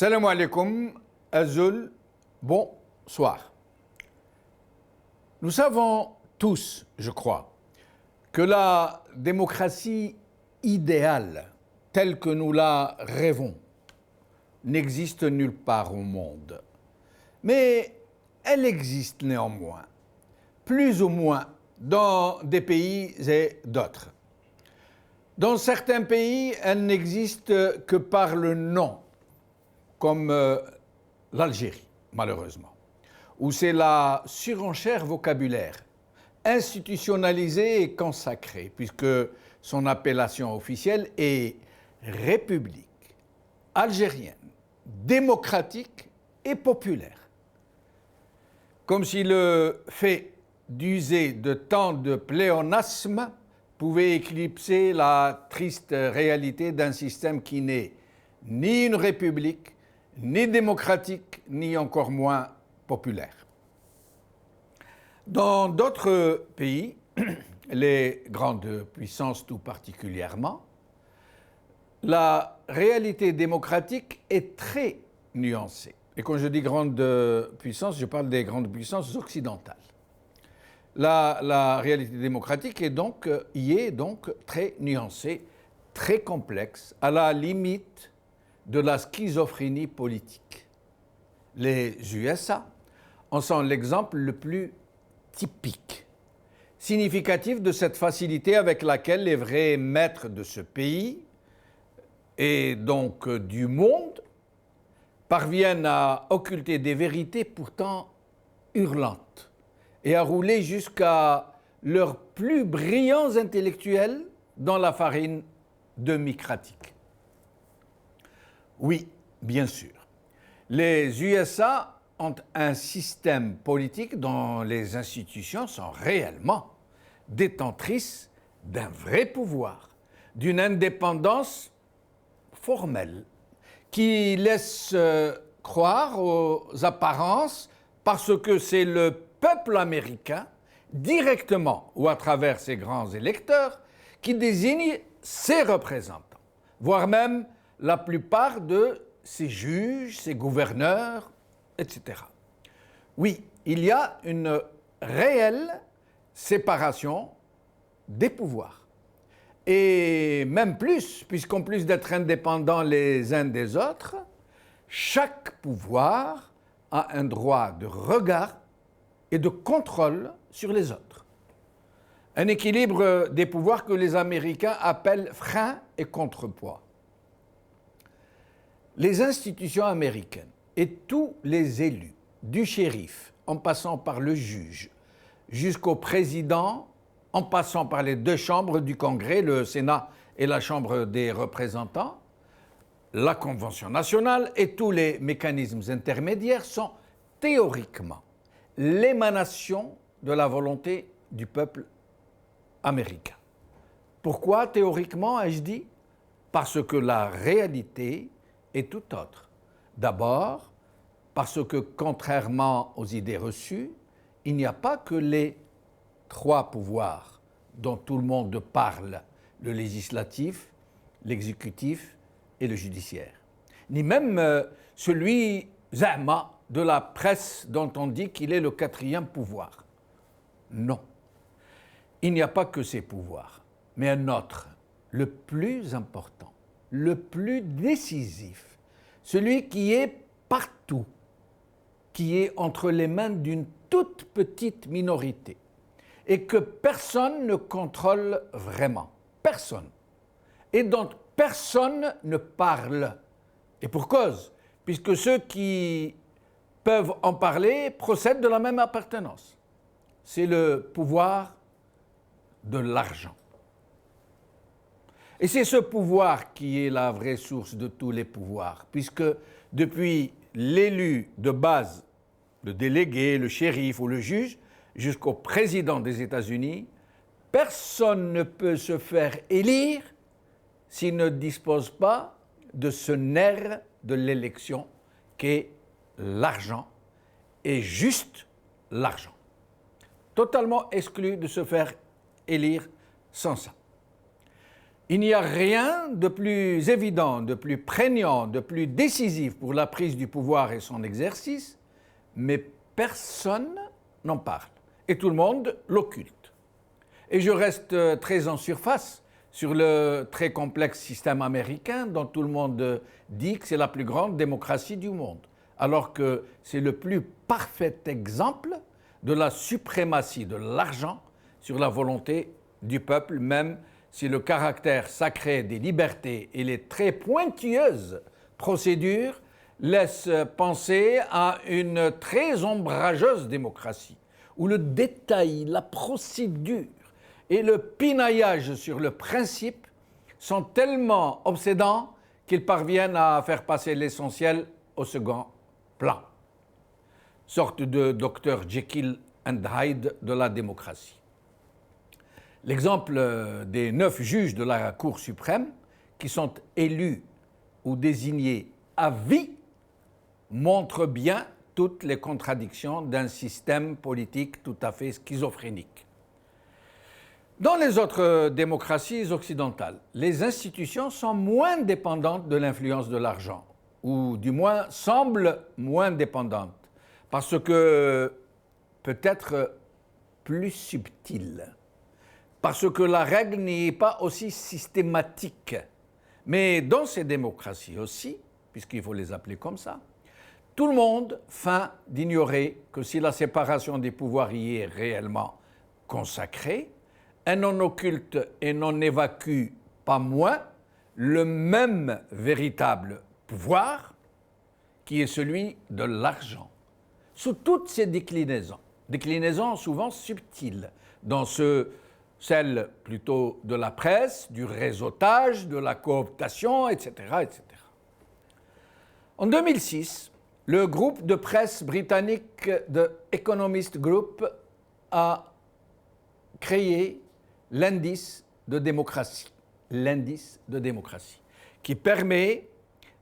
Salam alaikum, Azul, bonsoir. Nous savons tous, je crois, que la démocratie idéale, telle que nous la rêvons, n'existe nulle part au monde. Mais elle existe néanmoins, plus ou moins, dans des pays et d'autres. Dans certains pays, elle n'existe que par le nom, comme l'Algérie, malheureusement, où c'est la surenchère vocabulaire, institutionnalisée et consacrée, puisque son appellation officielle est République algérienne, démocratique et populaire. Comme si le fait d'user de tant de pléonasmes pouvait éclipser la triste réalité d'un système qui n'est ni une république, ni démocratique, ni encore moins populaire. Dans d'autres pays, les grandes puissances tout particulièrement, la réalité démocratique est très nuancée. Et quand je dis grande puissance, je parle des grandes puissances occidentales. La réalité démocratique y est donc très nuancée, très complexe, à la limite de la schizophrénie politique. Les USA en sont l'exemple le plus typique, significatif de cette facilité avec laquelle les vrais maîtres de ce pays et donc du monde parviennent à occulter des vérités pourtant hurlantes et à rouler jusqu'à leurs plus brillants intellectuels dans la farine démocratique. Oui, bien sûr. Les USA ont un système politique dont les institutions sont réellement détentrices d'un vrai pouvoir, d'une indépendance formelle, qui laisse croire aux apparences parce que c'est le peuple américain, directement ou à travers ses grands électeurs, qui désigne ses représentants, voire même la plupart de ses juges, ses gouverneurs, etc. Oui, il y a une réelle séparation des pouvoirs. Et même plus, puisqu'en plus d'être indépendants les uns des autres, chaque pouvoir a un droit de regard et de contrôle sur les autres. Un équilibre des pouvoirs que les Américains appellent frein et contrepoids. Les institutions américaines et tous les élus, du shérif, en passant par le juge, jusqu'au président, en passant par les deux chambres du Congrès, le Sénat et la Chambre des représentants, la Convention nationale et tous les mécanismes intermédiaires sont théoriquement l'émanation de la volonté du peuple américain. Pourquoi théoriquement, ai-je dit ? Parce que la réalité est tout autre. D'abord, parce que contrairement aux idées reçues, il n'y a pas que les trois pouvoirs dont tout le monde parle, le législatif, l'exécutif et le judiciaire. Ni même celui zama de la presse dont on dit qu'il est le quatrième pouvoir. Non. Il n'y a pas que ces pouvoirs, mais un autre, le plus important, le plus décisif, celui qui est partout, qui est entre les mains d'une toute petite minorité et que personne ne contrôle vraiment, personne, et dont personne ne parle. Et pour cause, puisque ceux qui peuvent en parler procèdent de la même appartenance. C'est le pouvoir de l'argent. Et c'est ce pouvoir qui est la vraie source de tous les pouvoirs, puisque depuis l'élu de base, le délégué, le shérif ou le juge, jusqu'au président des États-Unis, personne ne peut se faire élire s'il ne dispose pas de ce nerf de l'élection qu'est l'argent, et juste l'argent. Totalement exclu de se faire élire sans ça. Il n'y a rien de plus évident, de plus prégnant, de plus décisif pour la prise du pouvoir et son exercice, mais personne n'en parle et tout le monde l'occulte. Et je reste très en surface sur le très complexe système américain dont tout le monde dit que c'est la plus grande démocratie du monde, alors que c'est le plus parfait exemple de la suprématie de l'argent sur la volonté du peuple, même si le caractère sacré des libertés et les très pointilleuses procédures laissent penser à une très ombrageuse démocratie, où le détail, la procédure et le pinaillage sur le principe sont tellement obsédants qu'ils parviennent à faire passer l'essentiel au second plan. Sorte de Dr Jekyll and Hyde de la démocratie. L'exemple des 9 juges de la Cour suprême qui sont élus ou désignés à vie montre bien toutes les contradictions d'un système politique tout à fait schizophrénique. Dans les autres démocraties occidentales, les institutions sont moins dépendantes de l'influence de l'argent, ou du moins semblent moins dépendantes, parce que peut-être plus subtiles. Parce que la règle n'est pas aussi systématique. Mais dans ces démocraties aussi, puisqu'il faut les appeler comme ça, tout le monde feint d'ignorer que si la séparation des pouvoirs y est réellement consacrée, elle n'en occulte et n'en évacue pas moins le même véritable pouvoir qui est celui de l'argent, sous toutes ses déclinaisons souvent subtiles, dans celle plutôt de la presse, du réseautage, de la cooptation, etc., etc. En 2006, le groupe de presse britannique The Economist Group a créé l'indice de démocratie, qui permet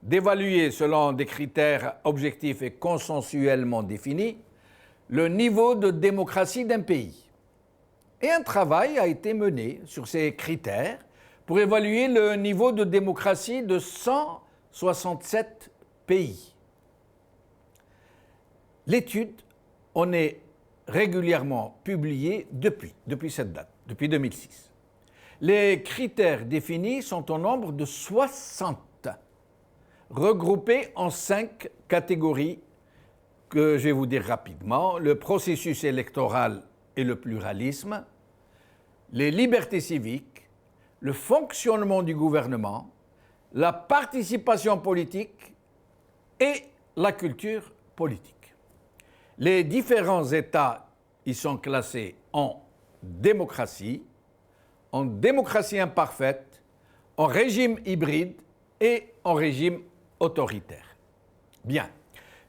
d'évaluer selon des critères objectifs et consensuellement définis le niveau de démocratie d'un pays. Et un travail a été mené sur ces critères pour évaluer le niveau de démocratie de 167 pays. L'étude en est régulièrement publiée depuis cette date, depuis 2006. Les critères définis sont au nombre de 60, regroupés en 5 catégories que je vais vous dire rapidement. Le processus électoral et le pluralisme, les libertés civiques, le fonctionnement du gouvernement, la participation politique et la culture politique. Les différents États y sont classés en démocratie imparfaite, en régime hybride et en régime autoritaire. Bien.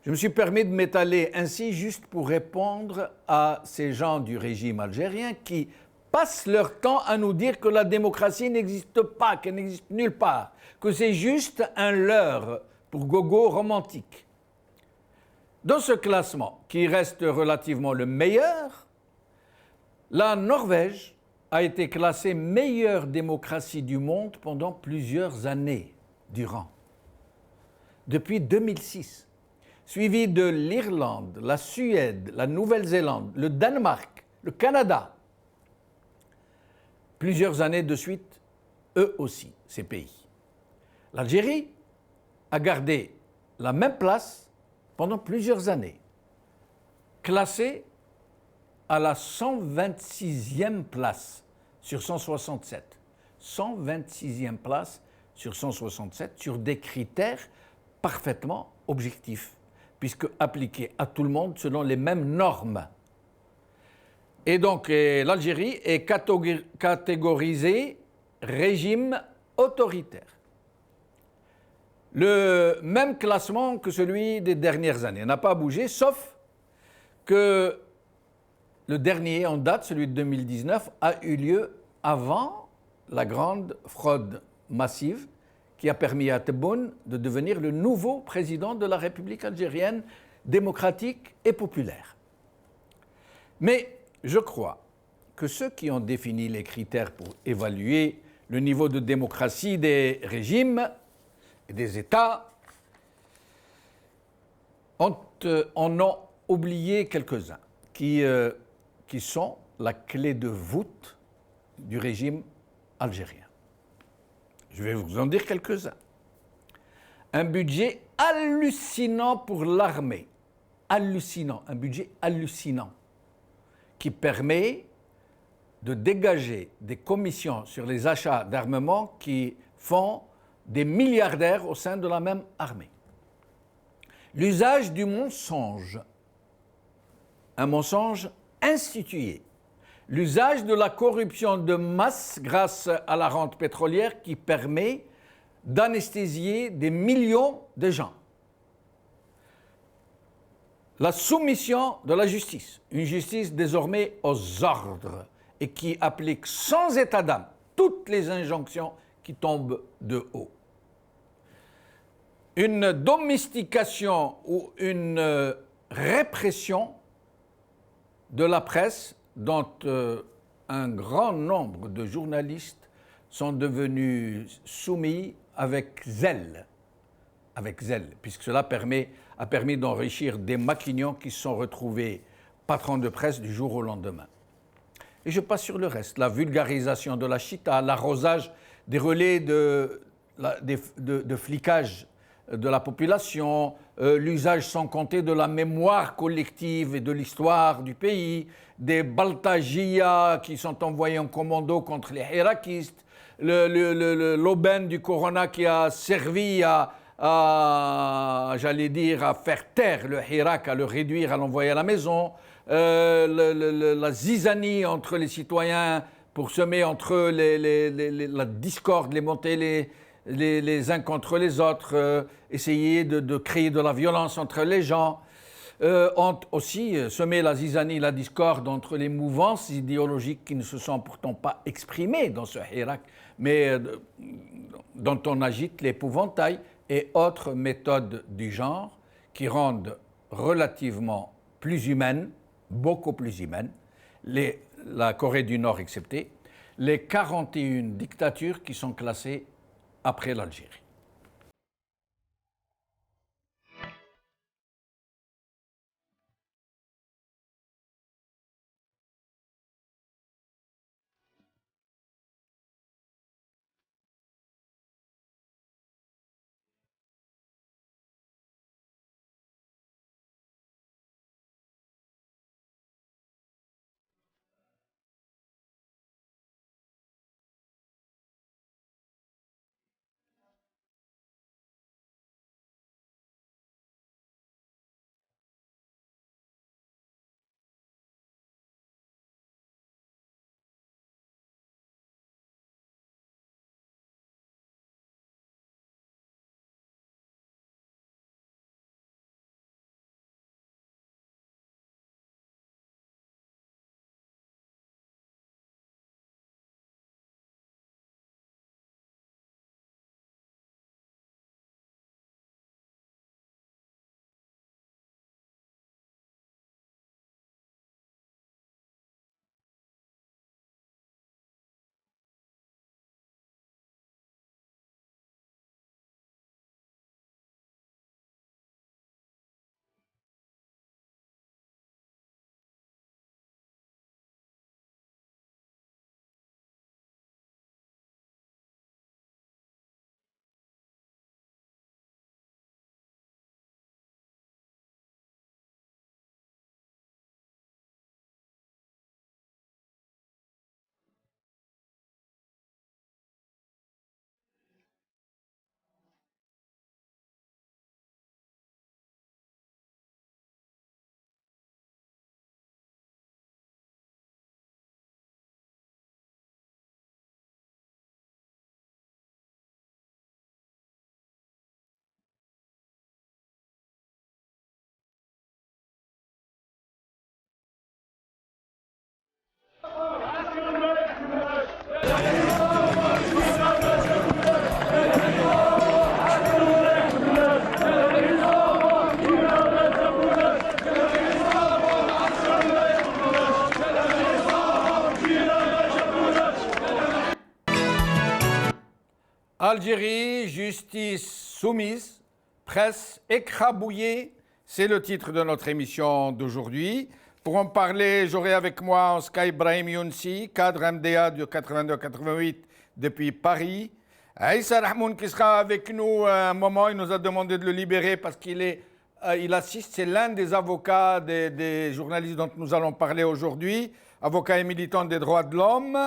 Je me suis permis de m'étaler ainsi juste pour répondre à ces gens du régime algérien qui passent leur temps à nous dire que la démocratie n'existe pas, qu'elle n'existe nulle part, que c'est juste un leurre pour gogo romantique. Dans ce classement, qui reste relativement le meilleur, la Norvège a été classée meilleure démocratie du monde pendant plusieurs années durant, depuis 2006. Suivi de l'Irlande, la Suède, la Nouvelle-Zélande, le Danemark, le Canada. Plusieurs années de suite, eux aussi, ces pays. L'Algérie a gardé la même place pendant plusieurs années, classée à la 126e place sur 167. 126e place sur 167 sur des critères parfaitement objectifs, puisque appliqué à tout le monde selon les mêmes normes. Et donc, l'Algérie est catégorisée régime autoritaire. Le même classement que celui des dernières années n'a pas bougé, sauf que le dernier en date, celui de 2019, a eu lieu avant la grande fraude massive qui a permis à Tebboune de devenir le nouveau président de la République algérienne démocratique et populaire. Mais je crois que ceux qui ont défini les critères pour évaluer le niveau de démocratie des régimes et des États, en ont oublié quelques-uns qui sont la clé de voûte du régime algérien. Je vais vous en dire quelques-uns. Un budget hallucinant pour l'armée. Hallucinant, un budget hallucinant qui permet de dégager des commissions sur les achats d'armement qui font des milliardaires au sein de la même armée. L'usage du mensonge, un mensonge institué. L'usage de la corruption de masse grâce à la rente pétrolière qui permet d'anesthésier des millions de gens. La soumission de la justice, une justice désormais aux ordres et qui applique sans état d'âme toutes les injonctions qui tombent de haut. Une domestication ou une répression de la presse dont un grand nombre de journalistes sont devenus soumis avec zèle, puisque cela a permis d'enrichir des maquignons qui se sont retrouvés patrons de presse du jour au lendemain. Et je passe sur le reste, la vulgarisation de la chita, l'arrosage des relais de flicage de la population, l'usage sans compter de la mémoire collective et de l'histoire du pays, des Baltagia qui sont envoyés en commando contre les hirakistes, l'aubaine du Corona qui a servi j'allais dire, à faire taire le Hirak, à le réduire, à l'envoyer à la maison, la zizanie entre les citoyens pour semer entre eux la discorde, les monter les uns contre les autres, essayer de créer de la violence entre les gens, ont aussi semé la zizanie, la discorde entre les mouvances idéologiques qui ne se sont pourtant pas exprimées dans ce Hirak, mais dont on agite l'épouvantail et autres méthodes du genre qui rendent relativement plus humaines, beaucoup plus humaines, la Corée du Nord exceptée, les 41 dictatures qui sont classées après l'Algérie. L'Algérie, justice soumise, presse écrabouillée, c'est le titre de notre émission d'aujourd'hui. Pour en parler, j'aurai avec moi en Skype Brahim Younsi, cadre MDA du 82-88 depuis Paris. Aïssa Rahmoun qui sera avec nous un moment, il nous a demandé de le libérer parce il assiste, c'est l'un des avocats des journalistes dont nous allons parler aujourd'hui, avocat et militant des droits de l'homme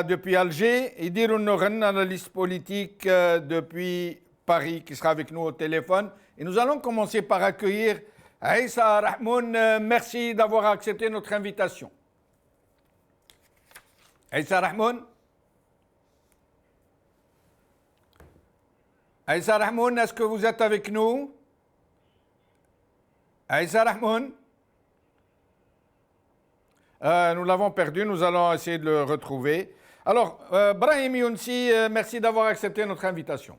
depuis Alger. Idir Nouren, analyste politique depuis Paris, qui sera avec nous au téléphone. Et nous allons commencer par accueillir Aïssa Rahmoun. Merci d'avoir accepté notre invitation. Aïssa Rahmoun. Aïssa Rahmoun, est-ce que vous êtes avec nous? Aïssa Rahmoun. Nous l'avons perdu, nous allons essayer de le retrouver. Alors, Brahim Younsi, merci d'avoir accepté notre invitation.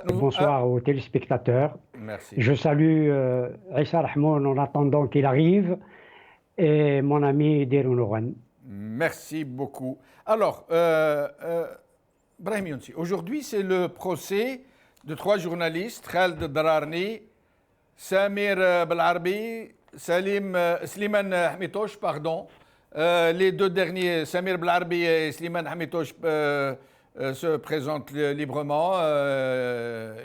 Bonsoir aux téléspectateurs. Merci. Je salue Aïssa Rahmoun en attendant qu'il arrive et mon ami Derou Nouran. Merci beaucoup. Alors, Brahim Younsi, aujourd'hui c'est le procès de 3 journalistes, Khaled Dararni, Samir Belarbi, Slimane Hamitosh, pardon. Les 2 derniers, Samir Belarbi et Slimane Hamitosh, se présentent librement.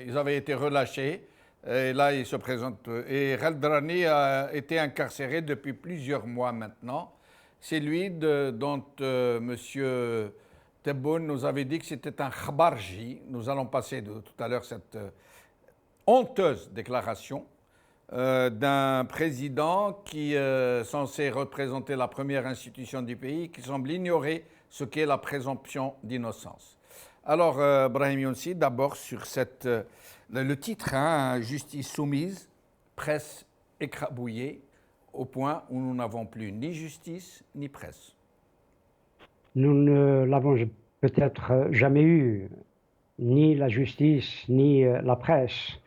Ils avaient été relâchés. Et là, ils se présentent. Et Khaled Dararni a été incarcéré depuis plusieurs mois maintenant. C'est lui dont M. Tebboune nous avait dit que c'était un khabarji. Nous allons passer tout à l'heure cette honteuse déclaration d'un président qui est censé représenter la première institution du pays, qui semble ignorer ce qu'est la présomption d'innocence. Alors, Brahim Younsi, d'abord sur le titre, Justice soumise, presse écrabouillée, au point où nous n'avons plus ni justice ni presse. Nous ne l'avons peut-être jamais eu, ni la justice, ni la presse.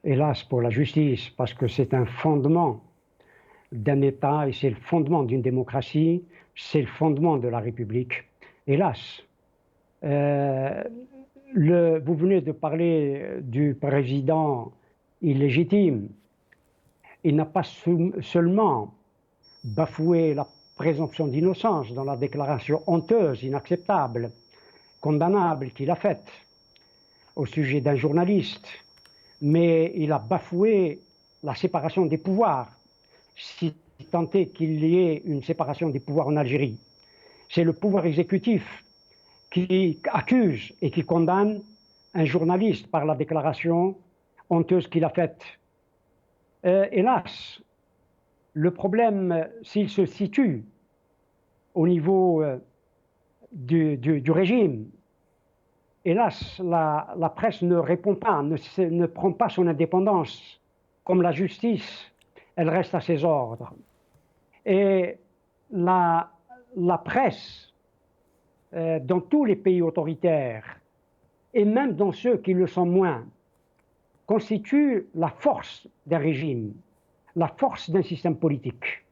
Hélas pour la justice, parce que c'est un fondement d'un État et c'est le fondement d'une démocratie, c'est le fondement de la République. Hélas. Vous venez de parler du président illégitime. Il n'a pas seulement bafoué la présomption d'innocence dans la déclaration honteuse, inacceptable, condamnable qu'il a faite au sujet d'un journaliste, mais il a bafoué la séparation des pouvoirs, si tant est qu'il y ait une séparation des pouvoirs en Algérie. C'est le pouvoir exécutif qui accuse et qui condamne un journaliste par la déclaration honteuse qu'il a faite. Hélas, le problème, s'il se situe au niveau du régime, hélas, la presse ne répond pas, ne prend pas son indépendance. Comme la justice, elle reste à ses ordres. Et la presse, dans tous les pays autoritaires, et même dans ceux qui le sont moins, constitue la force d'un régime, la force d'un système politique.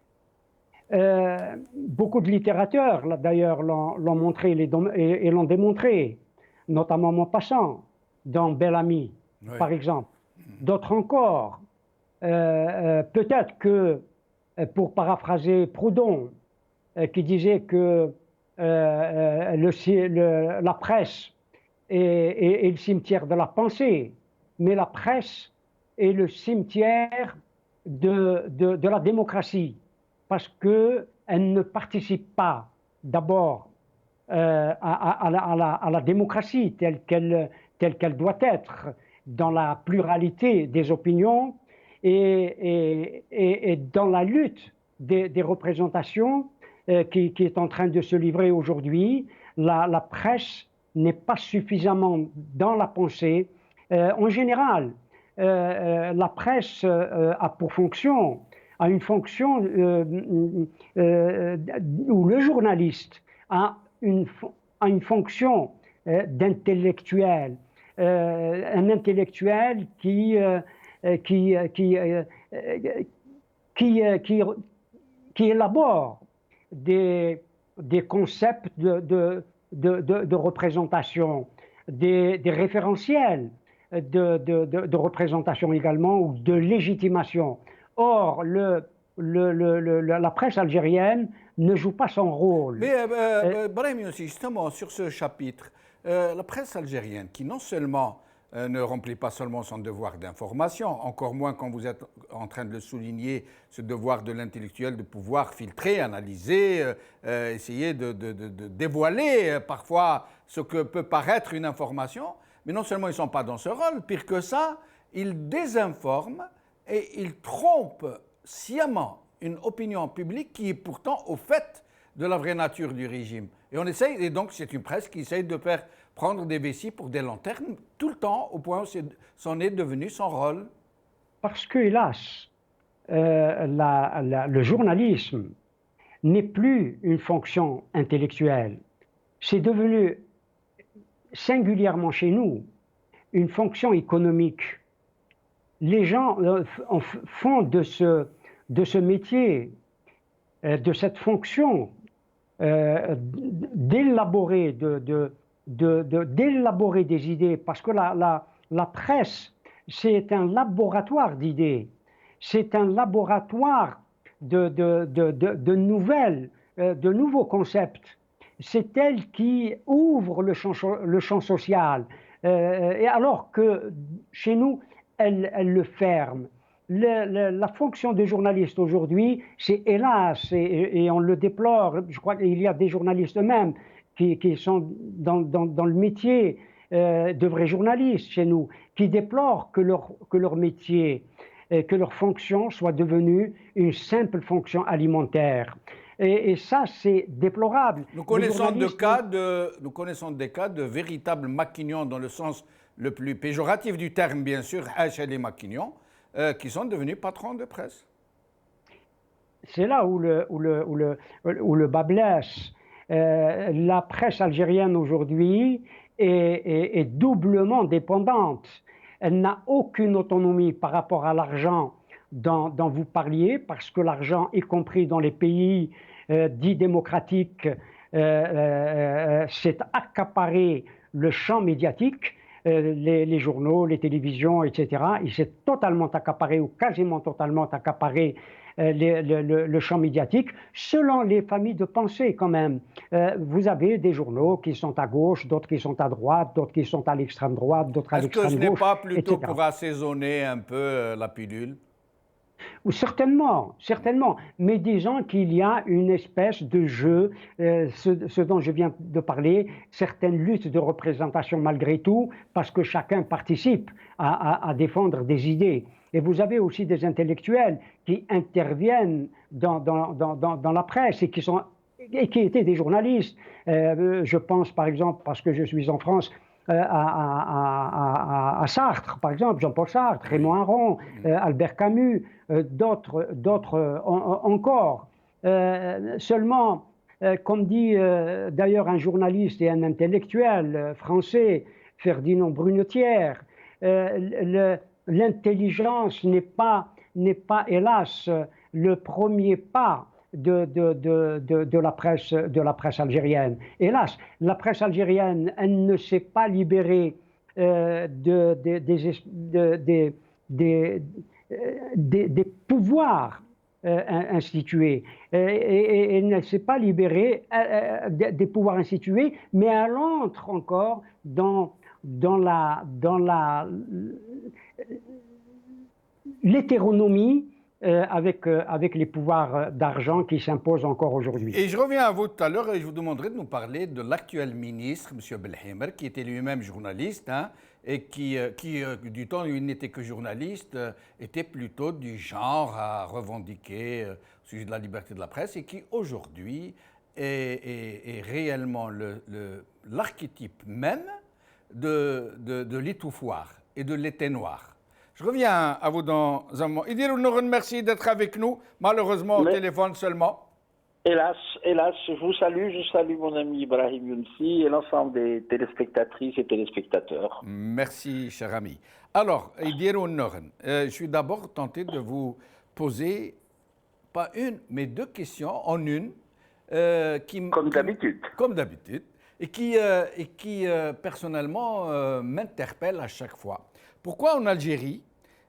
Beaucoup de littérateurs, d'ailleurs, l'ont montré et l'ont démontré, notamment Maupassant, dans Bel Ami, oui, par exemple. D'autres encore. Peut-être que, pour paraphraser Proudhon, qui disait que la presse est le cimetière de la pensée, mais la presse est le cimetière de la démocratie, parce qu'elle ne participe pas d'abord à la démocratie telle qu'elle doit être, dans la pluralité des opinions et dans la lutte des représentations qui est en train de se livrer aujourd'hui. La presse n'est pas suffisamment dans la pensée. En général, la presse a une fonction où le journaliste a une fonction d'intellectuel, un intellectuel qui élabore des concepts de représentation, des référentiels de représentation également, ou de légitimation. Or, la presse algérienne ne joue pas son rôle. Mais Brahim Youssi, justement, sur ce chapitre, la presse algérienne, qui non seulement ne remplit pas seulement son devoir d'information, encore moins quand vous êtes en train de le souligner, ce devoir de l'intellectuel de pouvoir filtrer, analyser, essayer de dévoiler parfois ce que peut paraître une information, mais non seulement ils ne sont pas dans ce rôle, pire que ça, ils désinforment et ils trompent sciemment une opinion publique qui est pourtant au fait de la vraie nature du régime. Et on essaye, et donc c'est une presse qui essaye de faire prendre des vessies pour des lanternes tout le temps, au point où c'en est devenu son rôle. Parce que, hélas, le journalisme n'est plus une fonction intellectuelle. C'est devenu, singulièrement chez nous, une fonction économique. Les gens font de ce métier, de cette fonction, d'élaborer des idées, parce que la presse, c'est un laboratoire d'idées, c'est un laboratoire de nouveaux concepts. C'est elle qui ouvre le champ social, et alors que chez nous, elle le ferme. La fonction de journaliste aujourd'hui, c'est hélas, et on le déplore, je crois qu'il y a des journalistes eux-mêmes qui sont dans le métier de vrais journalistes chez nous, qui déplorent que leur métier, que leur fonction soit devenue une simple fonction alimentaire. Et ça, c'est déplorable. Nous connaissons des cas de véritables maquignons, dans le sens le plus péjoratif du terme, bien sûr, les maquignons, qui sont devenus patrons de presse. C'est là où le bas blesse. La presse algérienne aujourd'hui est doublement dépendante. Elle n'a aucune autonomie par rapport à l'argent dont vous parliez, parce que l'argent, y compris dans les pays dits démocratiques, s'est accaparé le champ médiatique, les journaux, les télévisions, etc. Il s'est totalement accaparé, ou quasiment totalement accaparé, le champ médiatique, selon les familles de pensée quand même. Vous avez des journaux qui sont à gauche, d'autres qui sont à droite, d'autres qui sont à l'extrême droite, d'autres à l'extrême gauche. Est-ce que ce n'est pas plutôt etc. pour assaisonner un peu la pilule? Certainement, certainement, mais disons qu'il y a une espèce de jeu, ce dont je viens de parler, certaines luttes de représentation malgré tout, parce que chacun participe à défendre des idées. Et vous avez aussi des intellectuels qui interviennent dans la presse et qui étaient des journalistes. Je pense par exemple, parce que je suis en France, à Sartre, par exemple, Jean-Paul Sartre, Raymond Aron, Albert Camus, d'autres encore. Seulement, comme dit d'ailleurs un journaliste et un intellectuel français, Ferdinand Brunetière, l'intelligence n'est pas, hélas, le premier pas de la presse algérienne. Hélas, la presse algérienne, elle ne s'est pas libérée des pouvoirs institués. Et elle ne s'est pas libérée des pouvoirs institués, mais elle entre encore dans l'hétéronomie avec les pouvoirs d'argent qui s'imposent encore aujourd'hui. Et je reviens à vous tout à l'heure et je vous demanderai de nous parler de l'actuel ministre, M. Belhammer, qui était lui-même journaliste, hein, et qui, du temps où il n'était que journaliste, était plutôt du genre à revendiquer au sujet de la liberté de la presse, et qui aujourd'hui est réellement l'archétype même de l'étouffoir et de l'éteignoir. Je reviens à vous dans un moment. Idir Nouren, merci d'être avec nous, malheureusement au téléphone seulement. Hélas, je vous salue, je salue mon ami Brahim Younsi et l'ensemble des téléspectatrices et téléspectateurs. Merci, cher ami. Alors, Idir Nouren, je suis d'abord tenté de vous poser, pas une, mais deux questions en une. Comme d'habitude. Comme d'habitude. et qui personnellement, m'interpelle à chaque fois. Pourquoi en Algérie,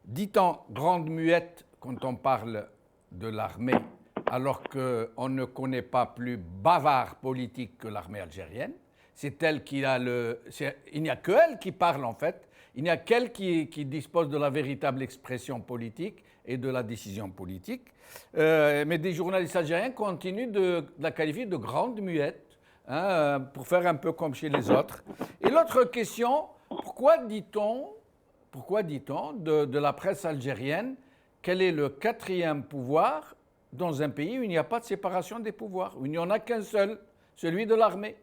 dit-on grande muette quand on parle de l'armée, alors qu'on ne connaît pas plus bavard politique que l'armée algérienne? C'est elle qui a il n'y a que elle qui parle en fait. Il n'y a qu'elle qui dispose de la véritable expression politique et de la décision politique. Mais des journalistes algériens continuent de la qualifier de grande muette, hein, pour faire un peu comme chez les autres. Et l'autre question, pourquoi dit-on de la presse algérienne quel est le quatrième pouvoir dans un pays où il n'y a pas de séparation des pouvoirs, où il n'y en a qu'un seul, celui de l'armée?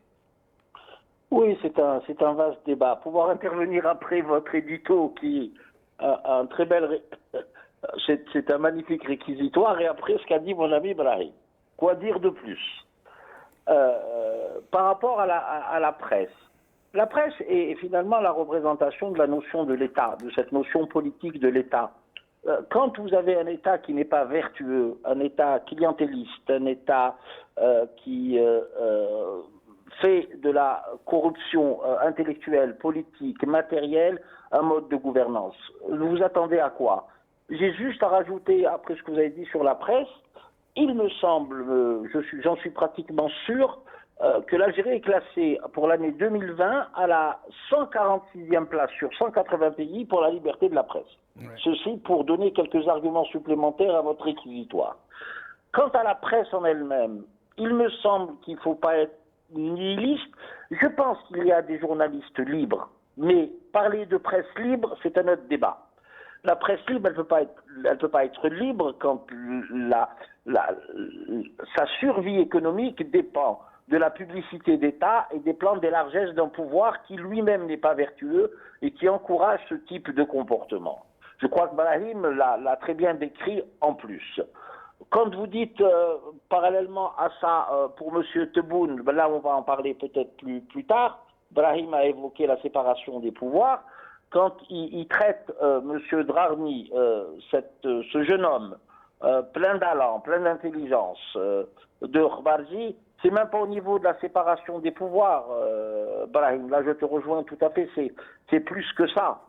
Oui, c'est un vaste débat. Pouvoir intervenir après votre édito qui a un très bel... C'est un magnifique réquisitoire. Et après ce qu'a dit mon ami Brahim. Quoi dire de plus? Par rapport à la presse. La presse est finalement la représentation de la notion de l'État, de cette notion politique de l'État. Quand vous avez un État qui n'est pas vertueux, un État clientéliste, un État qui fait de la corruption intellectuelle, politique, matérielle, un mode de gouvernance. Vous vous attendez à quoi? J'ai juste à rajouter, après ce que vous avez dit sur la presse, il me semble, j'en suis pratiquement sûr, que l'Algérie est classée pour l'année 2020 à la 146e place sur 180 pays pour la liberté de la presse. Ouais. Ceci pour donner quelques arguments supplémentaires à votre réquisitoire. Quant à la presse en elle-même, il me semble qu'il ne faut pas être nihiliste. Je pense qu'il y a des journalistes libres, mais parler de presse libre, c'est un autre débat. La presse libre, elle ne peut pas être libre quand sa survie économique dépend de la publicité d'État et des plans des largesses d'un pouvoir qui lui-même n'est pas vertueux et qui encourage ce type de comportement. Je crois que Brahim l'a très bien décrit en plus. Quand vous dites parallèlement à ça, pour M. Tebboune, là on va en parler peut-être plus tard, Brahim a évoqué la séparation des pouvoirs. Quand il traite M. Drarni, ce jeune homme plein d'allant, plein d'intelligence, de Khbarji, c'est même pas au niveau de la séparation des pouvoirs, Brahim. Là, je te rejoins tout à fait. C'est plus que ça.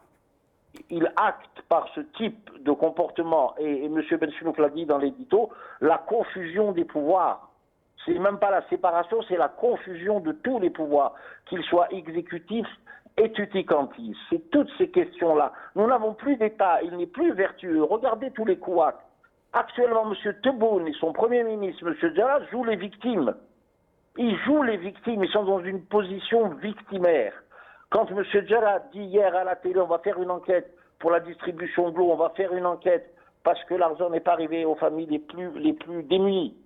Il acte par ce type de comportement, et M. Benchenouf l'a dit dans l'édito, la confusion des pouvoirs. C'est même pas la séparation, c'est la confusion de tous les pouvoirs, qu'ils soient exécutifs et tuticantis. C'est toutes ces questions-là. Nous n'avons plus d'État, il n'est plus vertueux. Regardez tous les couacs. Actuellement, M. Tebboune et son Premier ministre, M. Jarrah, jouent les victimes. Ils jouent les victimes, ils sont dans une position victimaire. Quand M. Jarrah dit hier à la télé, on va faire une enquête pour la distribution de l'eau, on va faire une enquête parce que l'argent n'est pas arrivé aux familles les plus démunies,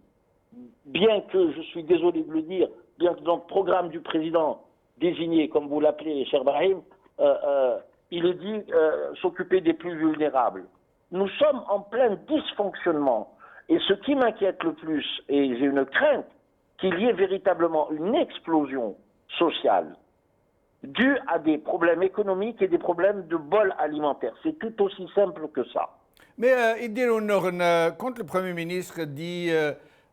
bien que, je suis désolé de le dire, bien que dans le programme du président désigné, comme vous l'appelez, cher Brahim, il est dit s'occuper des plus vulnérables. Nous sommes en plein dysfonctionnement. Et ce qui m'inquiète le plus, et j'ai une crainte, qu'il y ait véritablement une explosion sociale due à des problèmes économiques et des problèmes de bol alimentaire. C'est tout aussi simple que ça. Mais Idil Honorn, quand le Premier ministre dit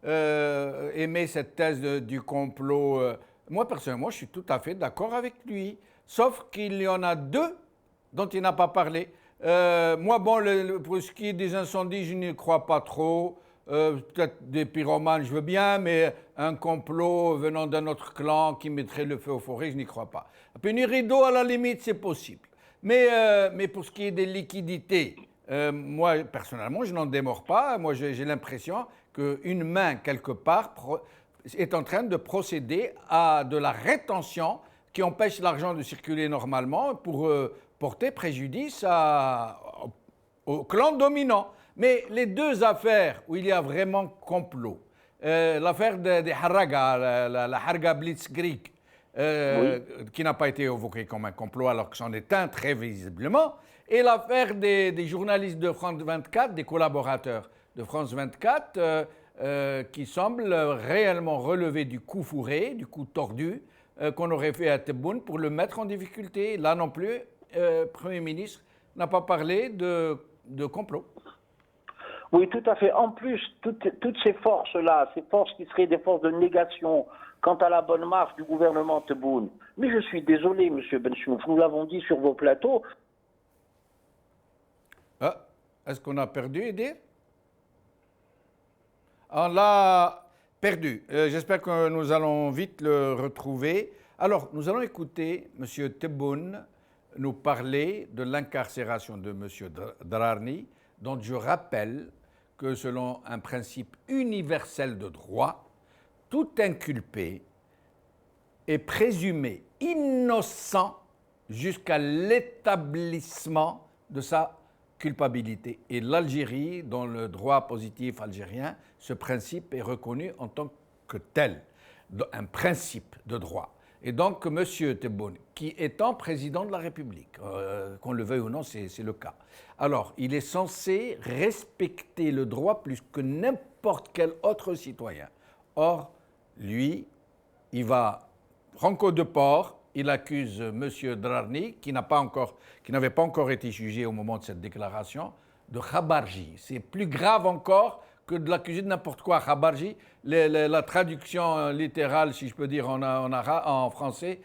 aimer cette thèse du complot, moi personnellement je suis tout à fait d'accord avec lui, sauf qu'il y en a deux dont il n'a pas parlé. Moi, pour ce qui est des incendies, je n'y crois pas trop. Peut-être des pyromanes, je veux bien, mais un complot venant d'un autre clan qui mettrait le feu aux forêts, je n'y crois pas. Un pénurie d'eau, à la limite, c'est possible. Mais pour ce qui est des liquidités, moi, personnellement, je n'en démords pas. Moi, j'ai l'impression qu'une main, quelque part, est en train de procéder à de la rétention qui empêche l'argent de circuler normalement pour porter préjudice au clan dominant. Mais les deux affaires où il y a vraiment complot, l'affaire des Harraga, la Harga Blitzkrieg, qui n'a pas été évoquée comme un complot alors que c'en est un très visiblement, et l'affaire des journalistes de France 24, des collaborateurs de France 24, qui semblent réellement relever du coup fourré, du coup tordu, qu'on aurait fait à Tebboune pour le mettre en difficulté. Là non plus, Premier ministre n'a pas parlé de complot. Oui, tout à fait. En plus, toutes ces forces-là, ces forces qui seraient des forces de négation, quant à la bonne marche du gouvernement Tebboune. Mais je suis désolé, Monsieur Benchouf, nous l'avons dit sur vos plateaux. Ah, est-ce qu'on a perdu, Edir? On l'a perdu. J'espère que nous allons vite le retrouver. Alors, nous allons écouter M. Tebboune nous parler de l'incarcération de M. Drarni, dont je rappelle que selon un principe universel de droit, tout inculpé est présumé innocent jusqu'à l'établissement de sa culpabilité. Et l'Algérie, dans le droit positif algérien, ce principe est reconnu en tant que tel, un principe de droit. Et donc, M. Tebboune, qui étant président de la République, qu'on le veuille ou non, c'est le cas, alors il est censé respecter le droit plus que n'importe quel autre citoyen. Or, lui, il va franco de port, il accuse M. Drarni, qui n'avait pas encore été jugé au moment de cette déclaration, de khabarji. C'est plus grave encore que de l'accuser de n'importe quoi. Khabarji, la traduction littérale, si je peux dire en français,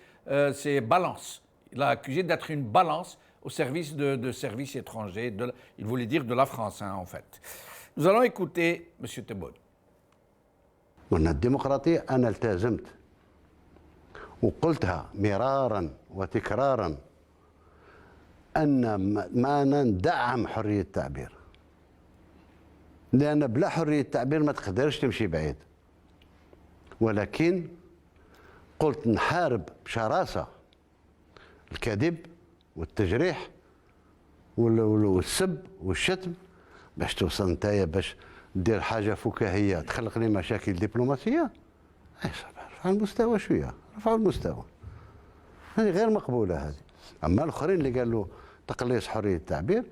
c'est balance. Il l'a accusé d'être une balance au service de services étrangers. Il voulait dire de la France, en fait. Nous allons écouter M. Tebboune. وأن الديمقراطية أنا التزمت وقلتها مرارا وتكرارا أن ما ندعم حرية التعبير، لأن بلا حرية التعبير ما تقدرش تمشي بعيد. ولكن قلت نحارب بشراسة الكذب والتجريح والسب والشتم باش توصل نتايا باش دير حاجة فكاهية تخلق لي مشاكل دبلوماسية. رفعوا المستوى شوية، رفعوا المستوى. هذه غير مقبولة هذه. أما الآخرين اللي قالوا تقليص حرية التعبير،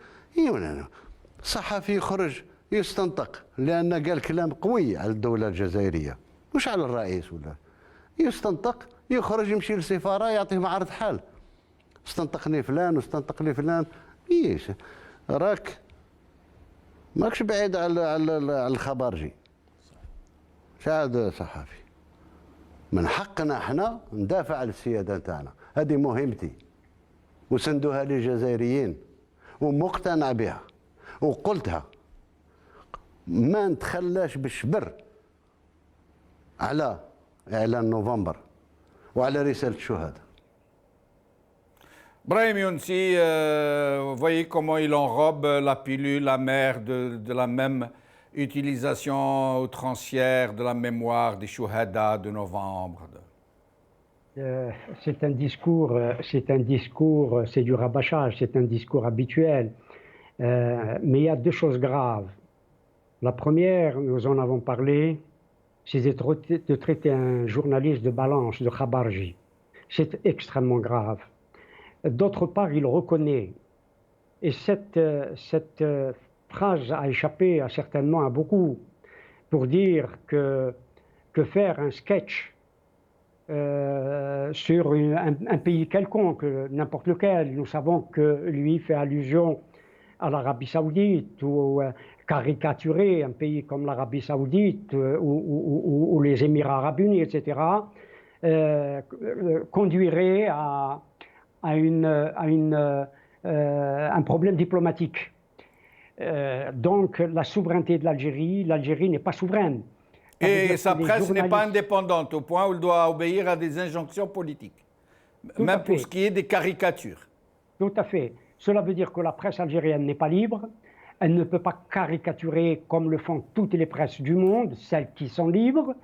صحفي يخرج يستنطق لأن قال كلام قوي على الدولة الجزائرية، مش على الرئيس ولا يستنطق، يخرج يمشي للسفارة يعطيه معرض حال، استنطقني فلان واستنطق لي فلان. ايش راك ماكش بعيد على الخبرجي، شاهد صحفي. من حقنا احنا ندافع على السياده نتاعنا، هذه مهمتي وسندوها للجزائريين ومقتنع بها وقلتها. ما نتخلاش بالشبر على اعلان نوفمبر وعلى رساله الشهداء. Brahim Younsi, vous voyez comment il enrobe la pilule amère de la même utilisation outrancière de la mémoire des Chouhada de novembre. C'est un discours, c'est du rabâchage, c'est un discours habituel. Mais il y a deux choses graves. La première, nous en avons parlé, c'est de traiter un journaliste de balance, de khabarji. C'est extrêmement grave. D'autre part, il reconnaît, et cette phrase a échappé certainement à beaucoup, pour dire que faire un sketch sur un pays quelconque, n'importe lequel, nous savons que lui fait allusion à l'Arabie Saoudite, ou caricaturer un pays comme l'Arabie Saoudite ou les Émirats Arabes Unis, etc., conduirait à un problème diplomatique. Donc la souveraineté de l'Algérie n'est pas souveraine. Et sa presse n'est pas indépendante au point où elle doit obéir à des injonctions politiques, même pour ce qui est des caricatures. Tout à fait. Cela veut dire que la presse algérienne n'est pas libre, elle ne peut pas caricaturer comme le font toutes les presses du monde, celles qui sont libres.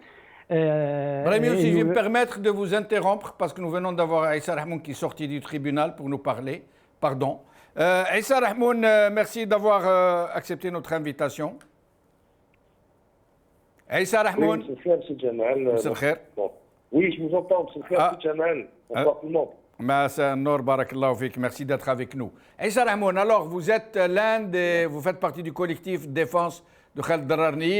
Brahim, si je vais me permettre de vous interrompre, parce que nous venons d'avoir Aïssa Rahmoun qui est sorti du tribunal pour nous parler. Pardon. Aïssa Rahmoun, merci d'avoir accepté notre invitation. Aïssa Rahmoun. Oui, c'est Jamal. Oui, je vous entends, c'est Jamal. Bonsoir tout le monde. Merci d'être avec nous. Aïssa Rahmoun, alors vous êtes vous faites partie du collectif défense de Khaled Drarni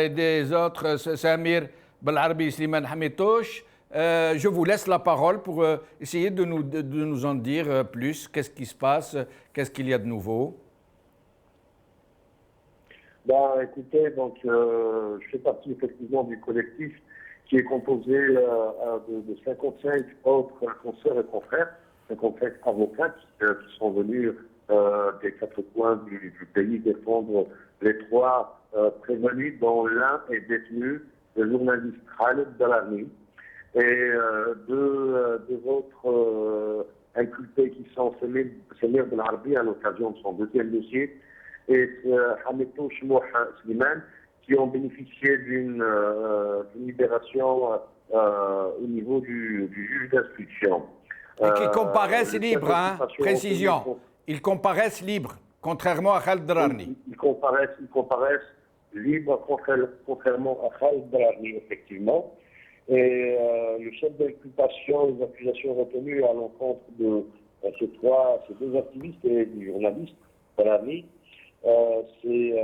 et des autres, Samir Belarbi, Slimane Hamidtouch. Je vous laisse la parole pour essayer de nous en dire plus. Qu'est-ce qui se passe? Qu'est-ce qu'il y a de nouveau? Écoutez, donc, je fais partie effectivement du collectif qui est composé de 55 autres consoeurs et confrères, 55 avocats qui sont venus des quatre coins du pays défendre les trois prévenus, dont l'un est détenu, le journaliste Khaled Darani, et deux autres inculpés qui sont Samir Belarbi à l'occasion de son deuxième dossier, et Hamidou Chmouh Slimane, qui ont bénéficié d'une libération au niveau du juge d'instruction. Et qui comparaissent libres, hein, précision. Ils comparaissent libres, contrairement à Khaled Darani. Ils comparaissent libres, contrairement à Khaled Darani, effectivement. Et le chef d'inculpation, les accusations retenues à l'encontre de ces deux activistes et du journaliste Darani, c'est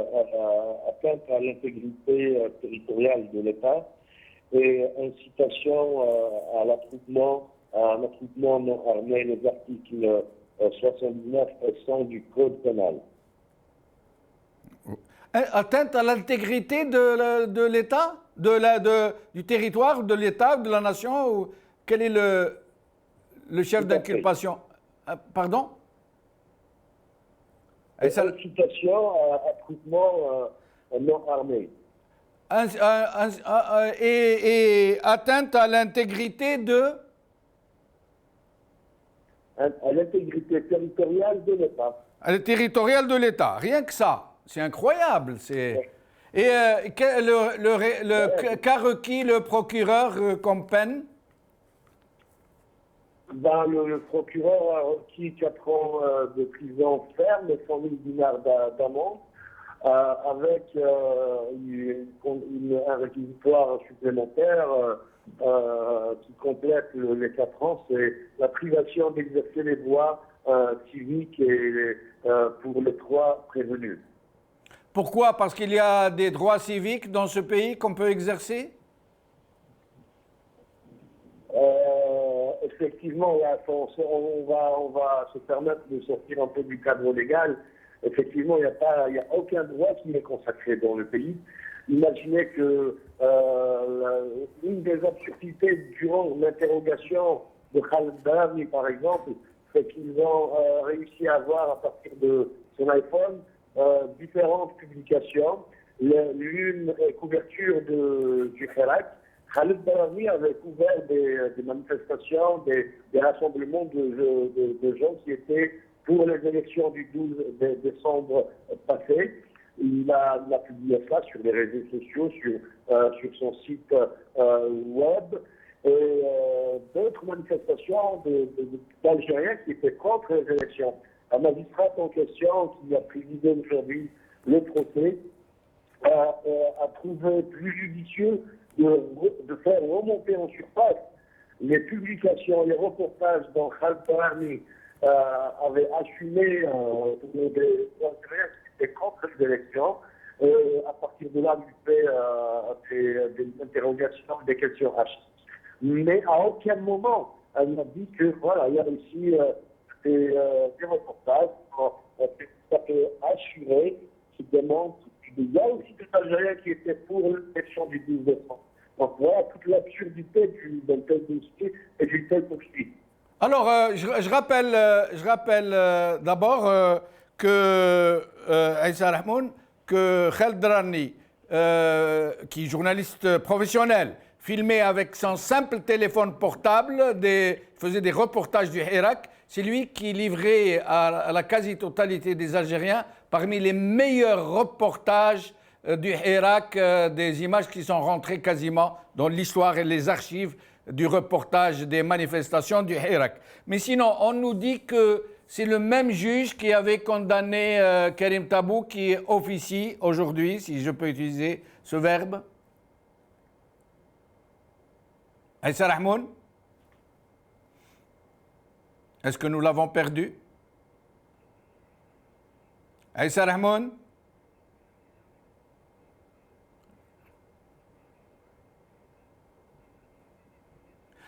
atteinte à l'intégrité territoriale de l'État et incitation à un attroupement non armé, les articles 79 et 100 du Code pénal. Atteinte à l'intégrité de l'État, du territoire, de l'État, de la nation ou quel est le chef d'inculpation? Pardon? Incitation à attroupement non armé. Et atteinte à l'intégrité à l'intégrité territoriale de l'État. À la territoriale de l'État, rien que ça. C'est incroyable. Ouais. Et qu'a requis le procureur comme peine? Le procureur a requis 4 ans de prison ferme et 100 000 dinars d'amende, avec un réquisitoire supplémentaire qui complète les 4 ans, c'est la privation d'exercer les droits civiques pour les 3 prévenus. Pourquoi? Parce qu'il y a des droits civiques dans ce pays qu'on peut exercer? Effectivement, on va se permettre de sortir un peu du cadre légal. Effectivement, il n'y a aucun droit qui est consacré dans le pays. Imaginez que une des absurdités durant l'interrogation de Khaled Darani, par exemple, c'est qu'ils ont réussi à avoir à partir de son iPhone différentes publications. L'une est couverture du Hirak. Khaled Darani avait couvert des manifestations, des rassemblements de gens qui étaient pour les élections du 12 décembre passé. Il a publié ça sur les réseaux sociaux, sur son site web, et d'autres manifestations d'Algériens qui étaient contre les élections. La magistrate en question, qui a présidé aujourd'hui le procès, a trouvé plus judicieux de faire remonter en surface les publications, les reportages dont Khaled Darani avait assumé des Algériens qui étaient contre les élections. À partir de là, il fait des interrogations, des questions haches. Mais à aucun moment, elle m'a dit que voilà, il y a aussi des reportages ça peut assurer qui démontrent qu'il y a aussi des Algériens qui étaient pour l'élection du 12 décembre. Donc voilà toute l'absurdité d'un tel dossier et d'une telle poursuite. Alors, je rappelle d'abord que Aïssa Rahmoun, que Khaled Darani, qui est journaliste professionnel, filmé avec son simple téléphone portable, faisait des reportages du Hirak. C'est lui qui livrait à la quasi-totalité des Algériens parmi les meilleurs reportages du Hirak, des images qui sont rentrées quasiment dans l'histoire et les archives du reportage des manifestations du Hirak. Mais sinon, on nous dit que c'est le même juge qui avait condamné Karim Tabou qui officie aujourd'hui, si je peux utiliser ce verbe. Aïssa Rahmoun, est-ce que nous l'avons perdu? Aïssa Rahmoun?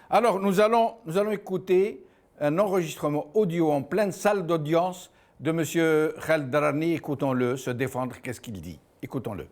Alors, nous allons écouter un enregistrement audio en pleine salle d'audience de M. Khaled Darani. Écoutons-le se défendre. Qu'est-ce qu'il dit? Écoutons-le.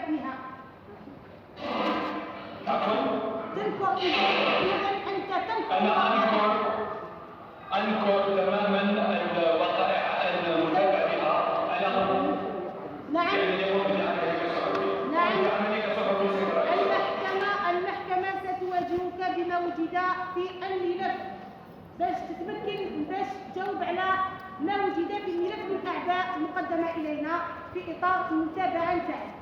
فيها. تنكر إذا أنت تنكر. أنكر تماما الوقائع المتابعة بها على نعم. المحكمة ستواجهك بما وجد في الملف باش تتمكن باش تجاوب على ما وجد في الملف من أعباء مقدمة إلينا في إطار المتابعة نتاعك.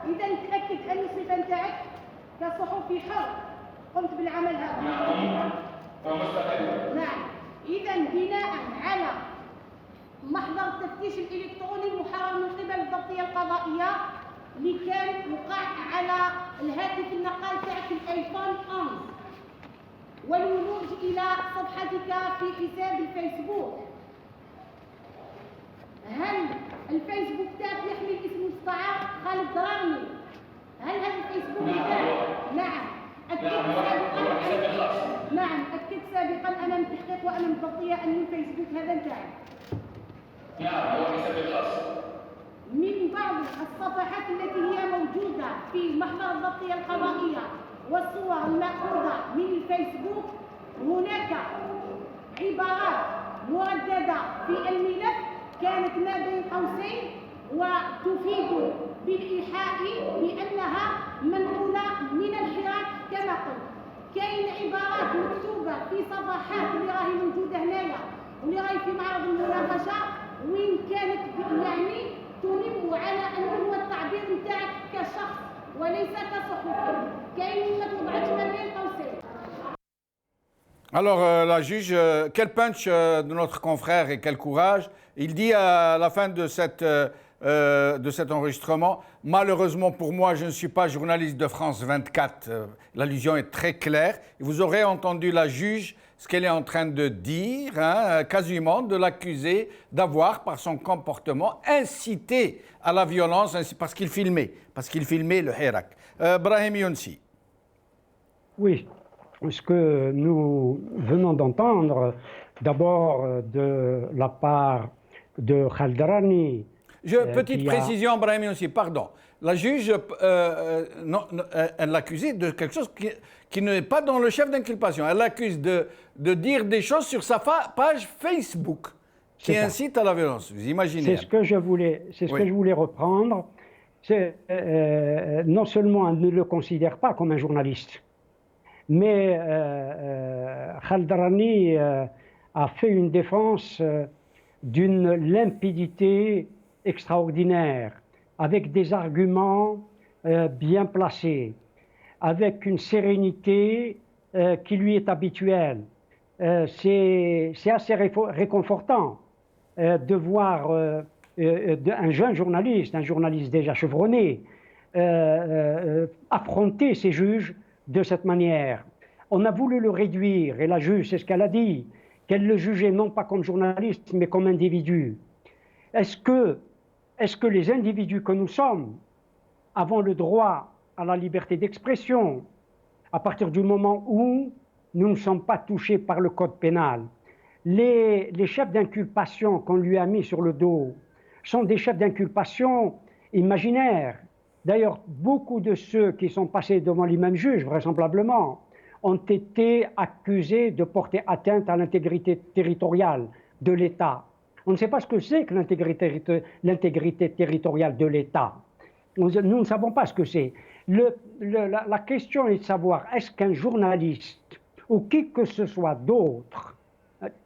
إذا تأكد أن الصفة نتاعك كصحفي حر قمت بالعمل هذا. نعم. إذا بناء على محضر التفتيش الإلكتروني المحرر من قبل الضبطية القضائية اللي كان وقع على الهاتف النقال تاعك الايفون 11 والولوج الى صفحتك في حساب الفيسبوك. هل الفيسبوك تاعك يحمل اسم المستعار خالد درارني؟ هل هذا الفيسبوك تاعك؟ نعم. أكدت سابقا امام التحقيق وامام الضبطية ان الفيسبوك هذا نتاعك. نعم هو حسابي الخاص. من بعض الصفحات التي هي موجودة في محضر الضبطية القضائية والصور المأخوذة من الفيسبوك هناك عبارات مرددة في الملف كانت ما بين قوسين وتفيد بالإيحاء بأنها منقولة من الحراك كما قلت. كاين عبارات مكتوبة في صفحات اللي راهي موجودة هنايا واللي راهي في معرض المناقشة وين كانت يعني تنم على أنه هو التعبير نتاعك كشخص وليس كصحفي. كاين ما توضعتش ما بين قوسين. Alors, la juge, quel punch de notre confrère et quel courage. Il dit à la fin de cet enregistrement, malheureusement pour moi, je ne suis pas journaliste de France 24. L'allusion est très claire. Vous aurez entendu la juge, ce qu'elle est en train de dire, quasiment de l'accuser d'avoir, par son comportement, incité à la violence parce qu'il filmait le Hirak. Brahim Younsi. Oui. Ce que nous venons d'entendre, d'abord de la part de Khaldarani. Petite précision, Brahim Younsi, pardon. La juge, elle l'accusait de quelque chose qui n'est pas dans le chef d'inculpation. Elle l'accuse de dire des choses sur sa page Facebook qui incite à la violence. Vous imaginez. C'est ce que je voulais reprendre. Non seulement elle ne le considère pas comme un journaliste, mais Khaldarani a fait une défense d'une limpidité extraordinaire, avec des arguments bien placés, avec une sérénité qui lui est habituelle. C'est assez réconfortant de voir un jeune journaliste, déjà chevronné, affronter ces juges de cette manière. On a voulu le réduire, et la juge, c'est ce qu'elle a dit, qu'elle le jugeait non pas comme journaliste, mais comme individu. Est-ce que les individus que nous sommes avons le droit à la liberté d'expression à partir du moment où nous ne sommes pas touchés par le code pénal? Les chefs d'inculpation qu'on lui a mis sur le dos sont des chefs d'inculpation imaginaires. D'ailleurs, beaucoup de ceux qui sont passés devant les mêmes juges, vraisemblablement, ont été accusés de porter atteinte à l'intégrité territoriale de l'État. On ne sait pas ce que c'est que l'intégrité territoriale de l'État. Nous ne savons pas ce que c'est. La question est de savoir, est-ce qu'un journaliste ou qui que ce soit d'autre,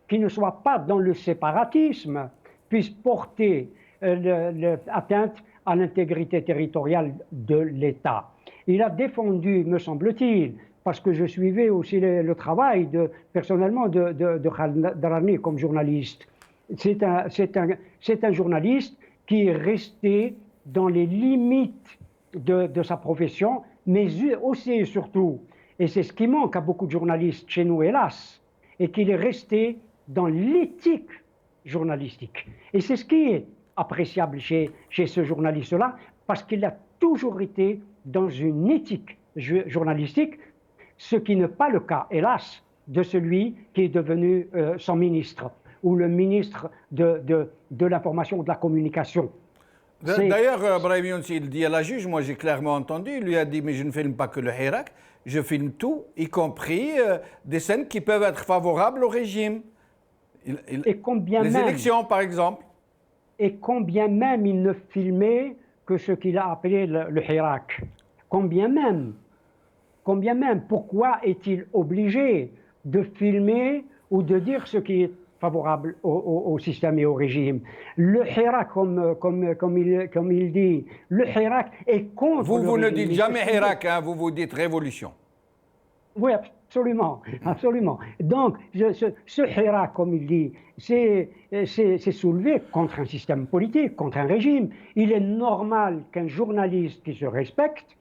qui ne soit pas dans le séparatisme, puisse porter atteinte à l'intégrité territoriale de l'État. Il a défendu, me semble-t-il, parce que je suivais aussi le travail personnellement de Khaldarani comme journaliste. C'est un journaliste qui est resté dans les limites de sa profession, mais aussi et surtout, et c'est ce qui manque à beaucoup de journalistes chez nous, hélas, et qu'il est resté dans l'éthique journalistique. Et c'est ce qui est appréciable chez ce journaliste-là, parce qu'il a toujours été dans une éthique journalistique, ce qui n'est pas le cas, hélas, de celui qui est devenu son ministre, ou le ministre de l'information ou de la communication. D'ailleurs, Brahim Younsi, il dit à la juge, moi j'ai clairement entendu, il lui a dit, mais je ne filme pas que le Hirak, je filme tout, y compris des scènes qui peuvent être favorables au régime. Et combien les même, élections, par exemple. Et combien même il ne filmait que ce qu'il a appelé le Hirak. Combien même, pourquoi est-il obligé de filmer ou de dire ce qui est favorable au système et au régime? Le Hirak, comme il dit, le Hirak est contre le Vous ne régime. dites jamais Hirak, hein, vous dites révolution. Oui, absolument, absolument. Donc, ce Hirak, comme il dit, c'est soulevé contre un système politique, contre un régime. Il est normal qu'un journaliste qui se respecte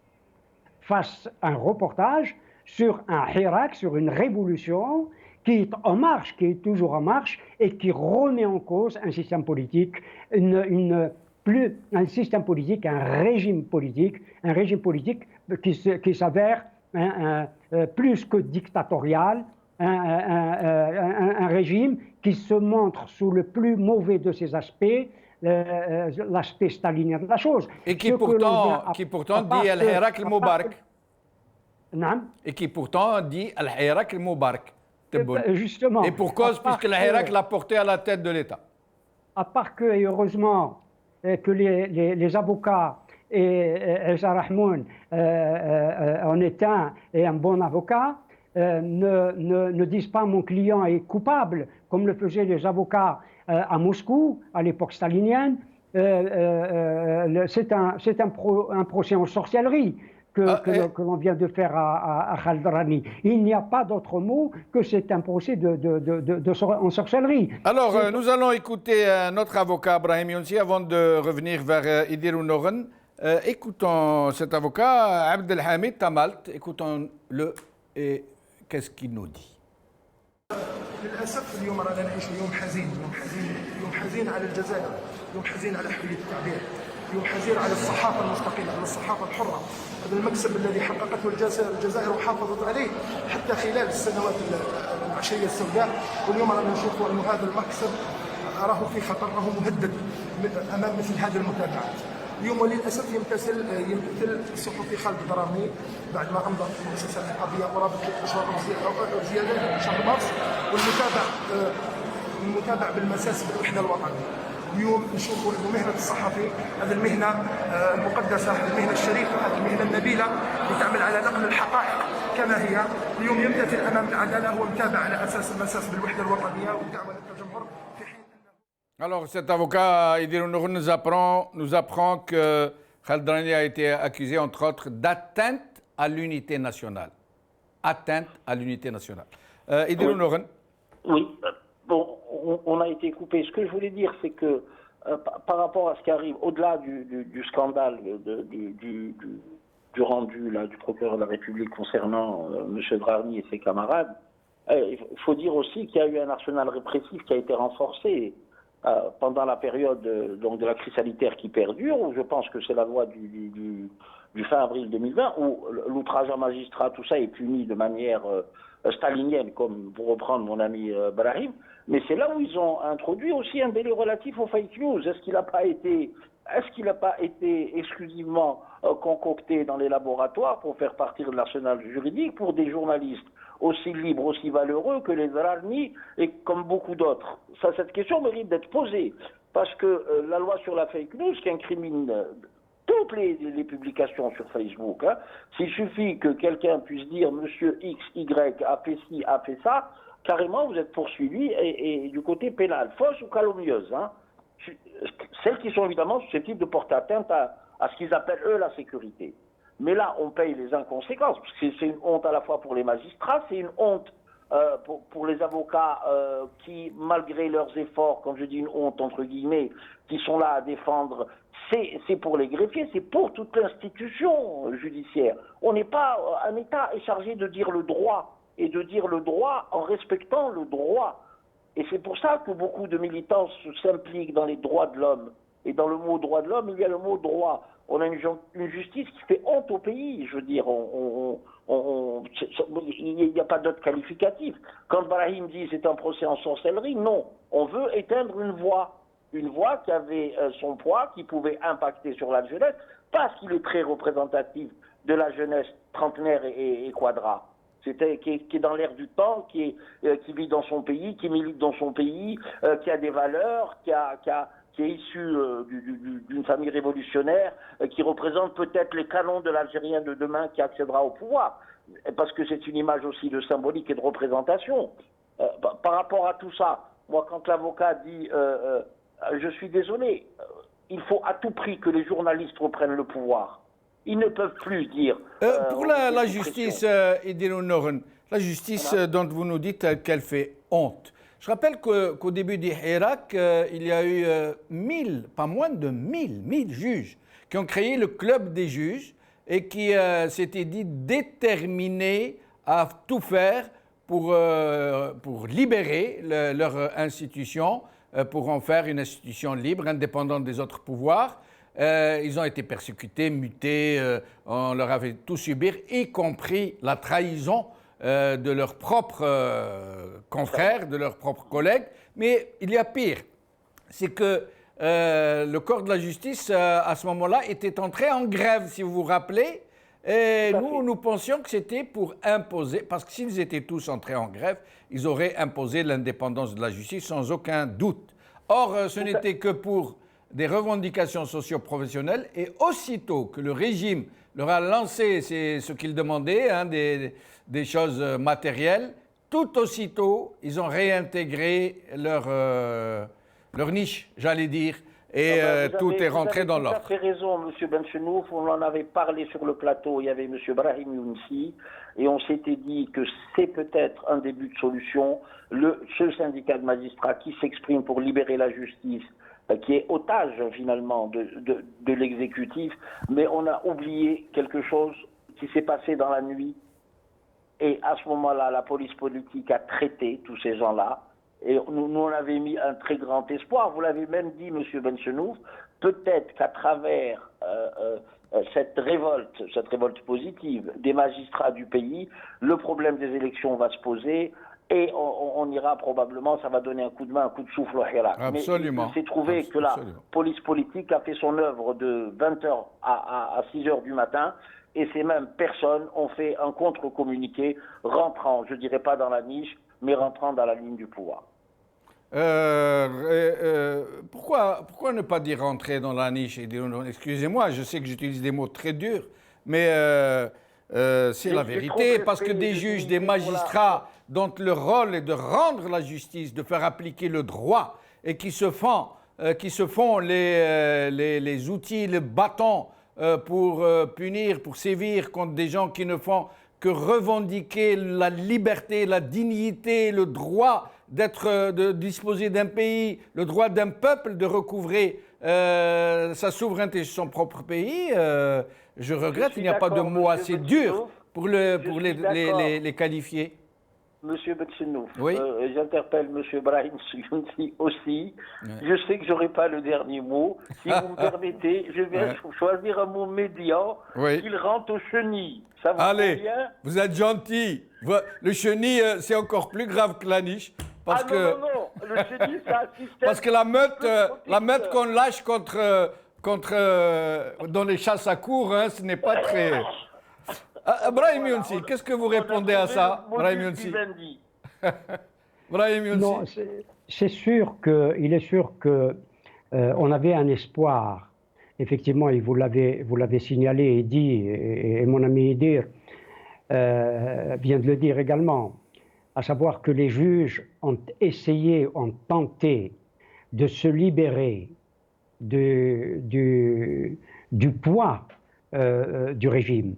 fasse un reportage sur un Hirak, sur une révolution qui est en marche, qui est toujours en marche et qui remet en cause un système politique, un système politique, un régime politique qui s'avère plus que dictatorial, un régime qui se montre sous le plus mauvais de ses aspects, l'aspect stalinien de la chose. Et qui pourtant dit Al-Hirak al-Mubarak. Et qui pourtant dit Al-Hirak al-Mubarak. Justement. Et pour cause, puisque Al-Hirak l'a porté à la tête de l'État. À part que, et heureusement, que les avocats et Issa Rahmoun en est un et un bon avocat, ne disent pas mon client est coupable, comme le faisaient les avocats à Moscou, à l'époque stalinienne. C'est un procès en sorcellerie que l'on vient de faire à Khaldrani. Il n'y a pas d'autre mot que c'est un procès en sorcellerie. Alors, nous allons écouter notre avocat, Brahim Younsi, avant de revenir vers Idir Noren. Écoutons cet avocat, Abdelhamid Tamalt, écoutons-le et qu'est-ce qu'il nous dit. للاسف اليوم رانا نعيش يوم حزين، يوم حزين على الجزائر، يوم حزين على حريه التعبير، يوم حزين على الصحافه المستقله، على الصحافه الحره. هذا المكسب الذي حققته الجزائر وحافظت عليه حتى خلال السنوات العشريه السوداء، واليوم رانا نشوف انه هذا المكسب راه في خطر، راه مهدد امام مثل هذه المتابعات. اليوم وللاسف يمتثل الصحفي خالد درامي بعد ما امضى في المؤسسه النقابيه ورابط الاشراف زياده شهر مارس، والمتابع بالمساس بالوحده الوطنيه. اليوم نشوفوا انه مهنه الصحفي هذه المهنه المقدسه، هذه المهنه الشريفه، هذه المهنه النبيله اللي تعمل على نقل الحقائق كما هي. اليوم يمتثل امام العداله، هو متابع على اساس المساس بالوحده الوطنيه والدعوه للتجمهر. Alors, cet avocat, Idir Noren, nous apprend que Khaldrani a été accusé, entre autres, d'atteinte à l'unité nationale. Atteinte à l'unité nationale. Idir Noren. Oui, bon, on a été coupé. Ce que je voulais dire, c'est que par rapport à ce qui arrive, au-delà du scandale, du rendu là, du procureur de la République concernant M. Draghi et ses camarades, il faut dire aussi qu'il y a eu un arsenal répressif qui a été renforcé pendant la période donc de la crise sanitaire qui perdure, où je pense que c'est la loi du fin avril 2020, où l'outrage à magistrat, tout ça est puni de manière stalinienne, comme pour reprendre mon ami Brahim, mais c'est là où ils ont introduit aussi un délit relatif aux fake news. Est-ce qu'il n'a pas été exclusivement concocté dans les laboratoires pour faire partir de l'arsenal juridique pour des journalistes aussi libres, aussi valeureux que les Draghi et comme beaucoup d'autres? Ça, cette question mérite d'être posée, parce que la loi sur la fake news qui incrimine toutes les publications sur Facebook, hein, s'il suffit que quelqu'un puisse dire Monsieur X, Y a fait ci, a fait ça, carrément vous êtes poursuivi et du côté pénal, fausse ou calomnieuse. Hein. Celles qui sont évidemment susceptibles de porter atteinte à ce qu'ils appellent eux la sécurité. Mais là, on paye les inconséquences, parce que c'est une honte à la fois pour les magistrats, c'est une honte pour les avocats qui, malgré leurs efforts, quand je dis une honte entre guillemets, qui sont là à défendre, c'est pour les greffiers, c'est pour toute l'institution judiciaire. On n'est pas, un État est chargé de dire le droit, et de dire le droit en respectant le droit. Et c'est pour ça que beaucoup de militants s'impliquent dans les droits de l'homme. Et dans le mot droit de l'homme, il y a le mot droit. On a une justice qui fait honte au pays, je veux dire. Il n'y a pas d'autre qualificatif. Quand Brahim dit c'est un procès en sorcellerie, non. On veut éteindre une voix. une voix qui avait son poids, qui pouvait impacter sur la jeunesse, parce qu'il est très représentatif de la jeunesse trentenaire et quadra. Qui est dans l'air du temps, qui vit dans son pays, qui milite dans son pays, qui a des valeurs, qui est issu d'une famille révolutionnaire, qui représente peut-être les canons de l'Algérien de demain qui accédera au pouvoir. Parce que c'est une image aussi de symbolique et de représentation. Par rapport à tout ça, moi, quand l'avocat dit je suis désolé, il faut à tout prix que les journalistes reprennent le pouvoir. Ils ne peuvent plus dire... pour la justice, Idil Noren, la justice dont vous nous dites qu'elle fait honte. Je rappelle qu'au début du Hirak, il y a eu 1000, pas moins de 1000 juges qui ont créé le club des juges et qui s'étaient dit déterminés à tout faire pour libérer leur institution, pour en faire une institution libre, indépendante des autres pouvoirs. Ils ont été persécutés, mutés, on leur avait tout subir, y compris la trahison de leurs propres confrères, de leurs propres collègues. Mais il y a pire, c'est que le corps de la justice, à ce moment-là, était entré en grève, si vous vous rappelez. Et nous pensions que c'était pour imposer, parce que s'ils étaient tous entrés en grève, ils auraient imposé l'indépendance de la justice sans aucun doute. Or, ce n'était que pour des revendications socio-professionnelles, et aussitôt que le régime leur a lancé ce qu'ils demandaient, des choses matérielles, tout aussitôt, ils ont réintégré leur niche, j'allais dire, et tout est rentré dans l'ordre. Vous avez raison, M. Benchenouf, on en avait parlé sur le plateau, il y avait M. Brahim Younsi, et on s'était dit que c'est peut-être un début de solution, ce syndicat de magistrats qui s'exprime pour libérer la justice, qui est otage finalement de l'exécutif, mais on a oublié quelque chose qui s'est passé dans la nuit, et à ce moment-là, la police politique a traité tous ces gens-là, et nous on avait mis un très grand espoir. Vous l'avez même dit, M. Benchenouf, peut-être qu'à travers cette révolte positive des magistrats du pays, le problème des élections va se poser, et on ira probablement, ça va donner un coup de main, un coup de souffle au Hirak. Absolument. Mais il s'est trouvé que la police politique a fait son œuvre de 20h à 6h du matin, et ces mêmes personnes ont fait un contre-communiqué rentrant, je ne dirais pas dans la niche, mais rentrant dans la ligne du pouvoir. Pourquoi ne pas dire rentrer dans la niche et dire, excusez-moi, je sais que j'utilise des mots très durs, mais c'est la vérité, parce que des juges, des magistrats dont le rôle est de rendre la justice, de faire appliquer le droit, et qui se font les outils, le bâton pour punir, pour sévir contre des gens qui ne font que revendiquer la liberté, la dignité, le droit de disposer d'un pays, le droit d'un peuple de recouvrer sa souveraineté sur son propre pays. Je regrette, il n'y a pas de mots assez durs pour les qualifier. Monsieur Benchenouf, oui. J'interpelle Monsieur Brahim Younsi aussi. Ouais. Je sais que je n'aurai pas le dernier mot. Si vous me permettez, je vais choisir un mot médian qu'il rentre aux chenilles. Ça vous convient ? Vous êtes gentil. Le chenille, c'est encore plus grave que la niche. Parce non. Le chenille, c'est un système... Parce que la meute qu'on lâche dans les chasses à cour, ce n'est pas très... Brahim Younsi, qu'est-ce que vous répondez à ça, Brahim Younsi? Brahim Younsi. Non, c'est sûr qu'il est sûr que on avait un espoir. Effectivement, et vous l'avez signalé et dit, et mon ami Idir vient de le dire également, à savoir que les juges ont tenté de se libérer du poids du régime.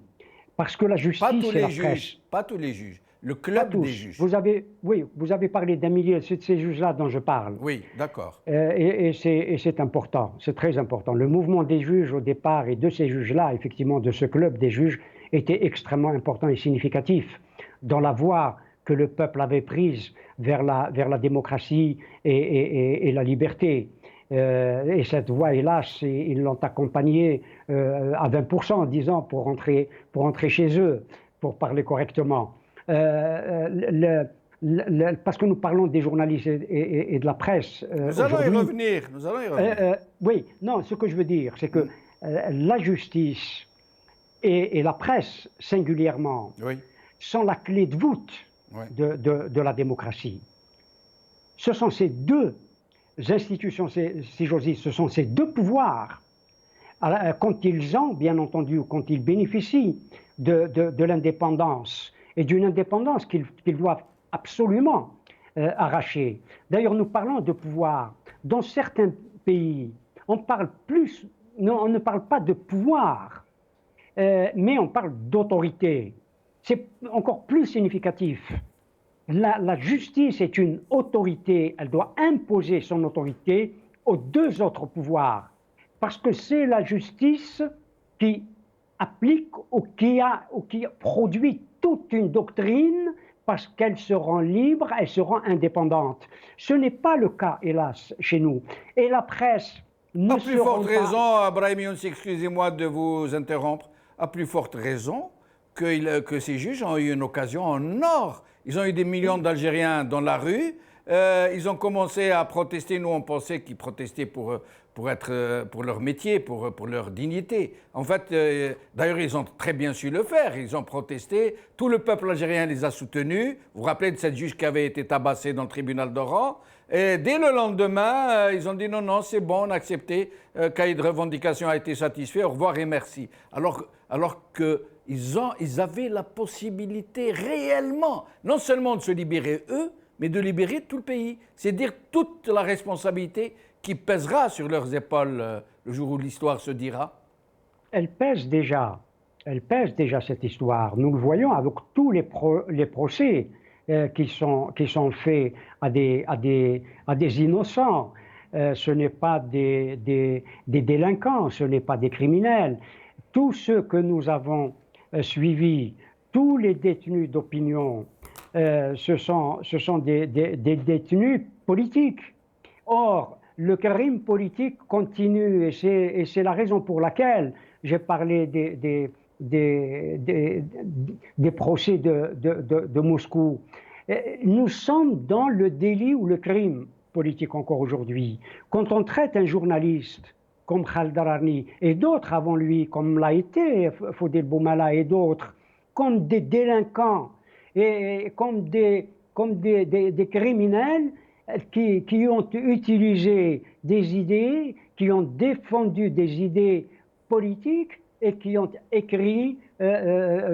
Parce que la justice et la presse... Pas tous les juges, le club des juges. Vous avez parlé d'un millier, c'est de ces juges-là dont je parle. Oui, d'accord. Et c'est important, c'est très important. Le mouvement des juges au départ et de ces juges-là, effectivement, de ce club des juges, était extrêmement important et significatif dans la voie que le peuple avait prise vers la démocratie et la liberté. Et cette voie, hélas, ils l'ont accompagnée à 20%, disons, pour rentrer chez eux, pour parler correctement. parce que nous parlons des journalistes et de la presse. Nous allons y revenir, nous allons y revenir. Oui, non, ce que je veux dire, c'est que la justice et la presse, singulièrement, Oui. sont la clé de voûte de la démocratie. Ce sont ces deux institutions, si j'ose dire, ce sont ces deux pouvoirs, quand ils ont, bien entendu, quand ils bénéficient de l'indépendance, et d'une indépendance qu'ils doivent absolument arracher. D'ailleurs, nous parlons de pouvoir. Dans certains pays, on ne parle pas de pouvoir, mais on parle d'autorité. C'est encore plus significatif. La justice est une autorité, elle doit imposer son autorité aux deux autres pouvoirs, parce que c'est la justice qui applique ou qui produit toute une doctrine, parce qu'elles seront libres, elles seront indépendantes. Ce n'est pas le cas, hélas, chez nous. Et la presse ne À plus forte raison, Brahim Younsi, excusez-moi de vous interrompre, à plus forte raison que ces juges ont eu une occasion en or. Ils ont eu des millions d'Algériens dans la rue. Ils ont commencé à protester. Nous, on pensait qu'ils protestaient pour leur métier, pour leur dignité. En fait, d'ailleurs, ils ont très bien su le faire. Ils ont protesté. Tout le peuple algérien les a soutenus. Vous vous rappelez de cette juge qui avait été tabassée dans le tribunal d'Oran. Et dès le lendemain, ils ont dit non, c'est bon, on a accepté. Cahier de revendication a été satisfait. Au revoir et merci. Alors qu'ils avaient la possibilité réellement, non seulement de se libérer eux, mais de libérer tout le pays. C'est dire toute la responsabilité qui pèsera sur leurs épaules le jour où l'histoire se dira. Elle pèse déjà cette histoire. Nous le voyons avec tous les procès qui sont faits à des innocents. Ce n'est pas des délinquants, ce n'est pas des criminels. Tous ceux que nous avons suivis, tous les détenus d'opinion, ce sont des détenus politiques. Or, le crime politique continue et c'est la raison pour laquelle j'ai parlé des procès de Moscou. Nous sommes dans le délit ou le crime politique encore aujourd'hui. Quand on traite un journaliste comme Khaled Dararni et d'autres avant lui, comme l'a été Fodil Boumala et d'autres, comme des délinquants et comme des criminels qui ont utilisé des idées, qui ont défendu des idées politiques et qui ont écrit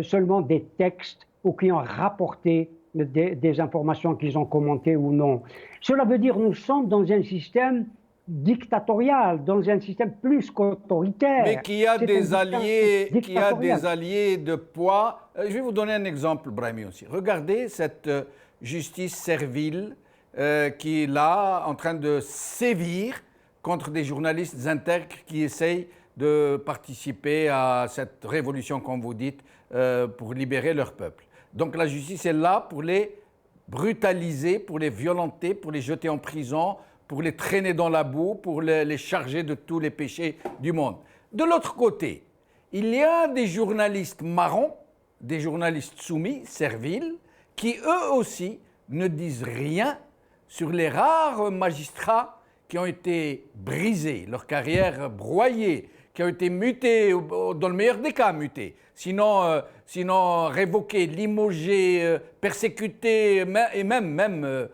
seulement des textes ou qui ont rapporté des informations qu'ils ont commentées ou non. Cela veut dire que nous sommes dans un système dictatorial, dans un système plus qu'autoritaire. Mais qui a des alliés de poids. Je vais vous donner un exemple, Brahimi aussi. Regardez cette justice servile qui est là, en train de sévir contre des journalistes intègres qui essayent de participer à cette révolution, comme vous dites, pour libérer leur peuple. Donc la justice est là pour les brutaliser, pour les violenter, pour les jeter en prison, pour les traîner dans la boue, pour les charger de tous les péchés du monde. De l'autre côté, il y a des journalistes marrons, des journalistes soumis, serviles, qui eux aussi ne disent rien sur les rares magistrats qui ont été brisés, leur carrière broyée, qui ont été mutés, dans le meilleur des cas mutés, sinon révoqués, limogés, persécutés, et même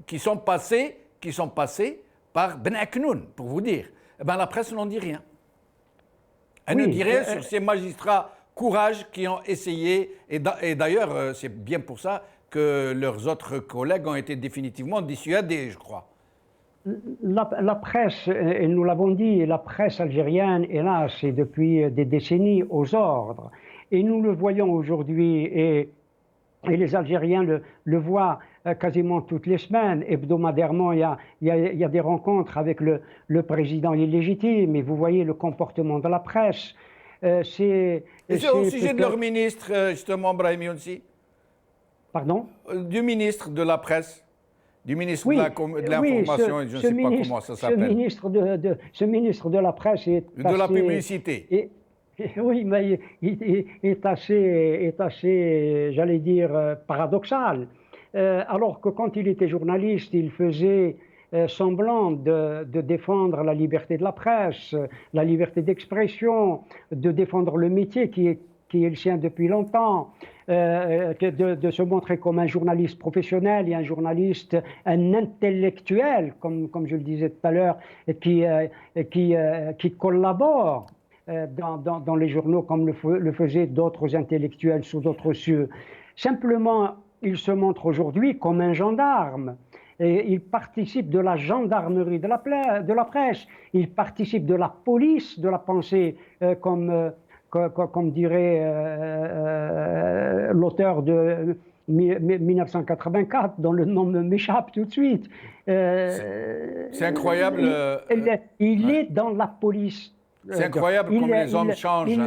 qui sont passés par Ben Aknoun, pour vous dire. Eh ben, la presse n'en dit rien. Elle ne dit rien sur ces magistrats courage qui ont essayé, et d'ailleurs, c'est bien pour ça que leurs autres collègues ont été définitivement dissuadés, je crois. La presse, et nous l'avons dit, la presse algérienne, hélas, est depuis des décennies aux ordres. Et nous le voyons aujourd'hui, et les Algériens le voient quasiment toutes les semaines. Hebdomadairement, il y a des rencontres avec le président illégitime, et vous voyez le comportement de la presse. C'est au sujet de leur ministre, justement, Brahimi Younsi. Pardon? Du ministre de la presse, du ministre de l'information, je ne sais pas comment ça s'appelle. Ce ministre de la presse est de la publicité. Oui, mais il est assez, j'allais dire, paradoxal. Alors que quand il était journaliste, il faisait semblant de défendre la liberté de la presse, la liberté d'expression, de défendre le métier qui est le sien depuis longtemps, de se montrer comme un journaliste professionnel et un journaliste, un intellectuel, comme je le disais tout à l'heure, qui collabore dans les journaux comme le faisaient d'autres intellectuels sous d'autres cieux. Simplement, il se montre aujourd'hui comme un gendarme. Et il participe de la gendarmerie de la presse, il participe de la police de la pensée, comme dirait l'auteur de 1984, dont le nom m'échappe tout de suite. C'est incroyable. Il est dans la police. C'est incroyable comme les hommes changent.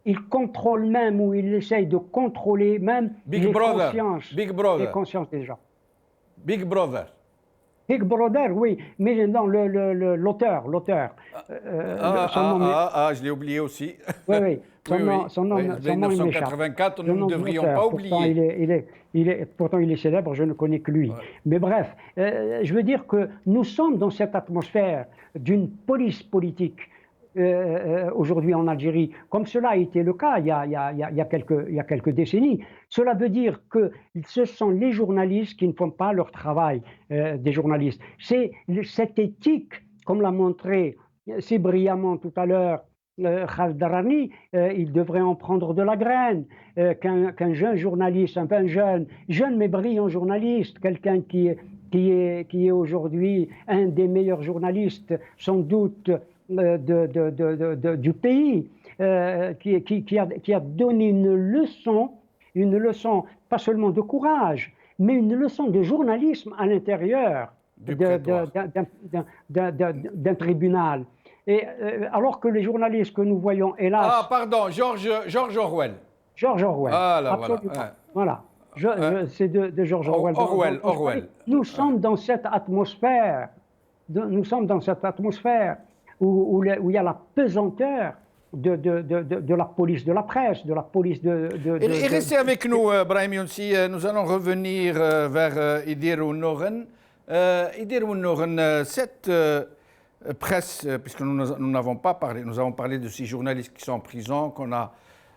Il contrôle même, ou il essaye de contrôler même les consciences des gens. Big Brother. Big Brother, oui, mais non, l'auteur. Je l'ai oublié aussi. Oui, son nom 1984, nous ne devrions pas oublier. Pourtant, il est célèbre, je ne connais que lui. Ouais. Mais bref, je veux dire que nous sommes dans cette atmosphère d'une police politique aujourd'hui en Algérie, comme cela a été le cas il y a quelques décennies. Cela veut dire que ce sont les journalistes qui ne font pas leur travail des journalistes. C'est cette éthique, comme l'a montré si brillamment tout à l'heure Khaled Darani, il devrait en prendre de la graine, qu'un jeune journaliste, un jeune mais brillant journaliste, quelqu'un qui est aujourd'hui un des meilleurs journalistes, sans doute, du pays, qui a donné une leçon pas seulement de courage, mais une leçon de journalisme à l'intérieur d'un tribunal. Et alors que les journalistes que nous voyons, hélas... Ah, pardon, George Orwell. George Orwell. Ah, là, absolument. Voilà. C'est de George Orwell. Orwell. Nous sommes dans cette atmosphère. Où il y a la pesanteur de la police de la presse, de la police Et restez avec nous, Brahim Younsi. Nous allons revenir vers Idir Ounouren. Idir Ounouren, cette presse, puisque nous n'avons pas parlé, nous avons parlé de ces journalistes qui sont en prison, qu'on a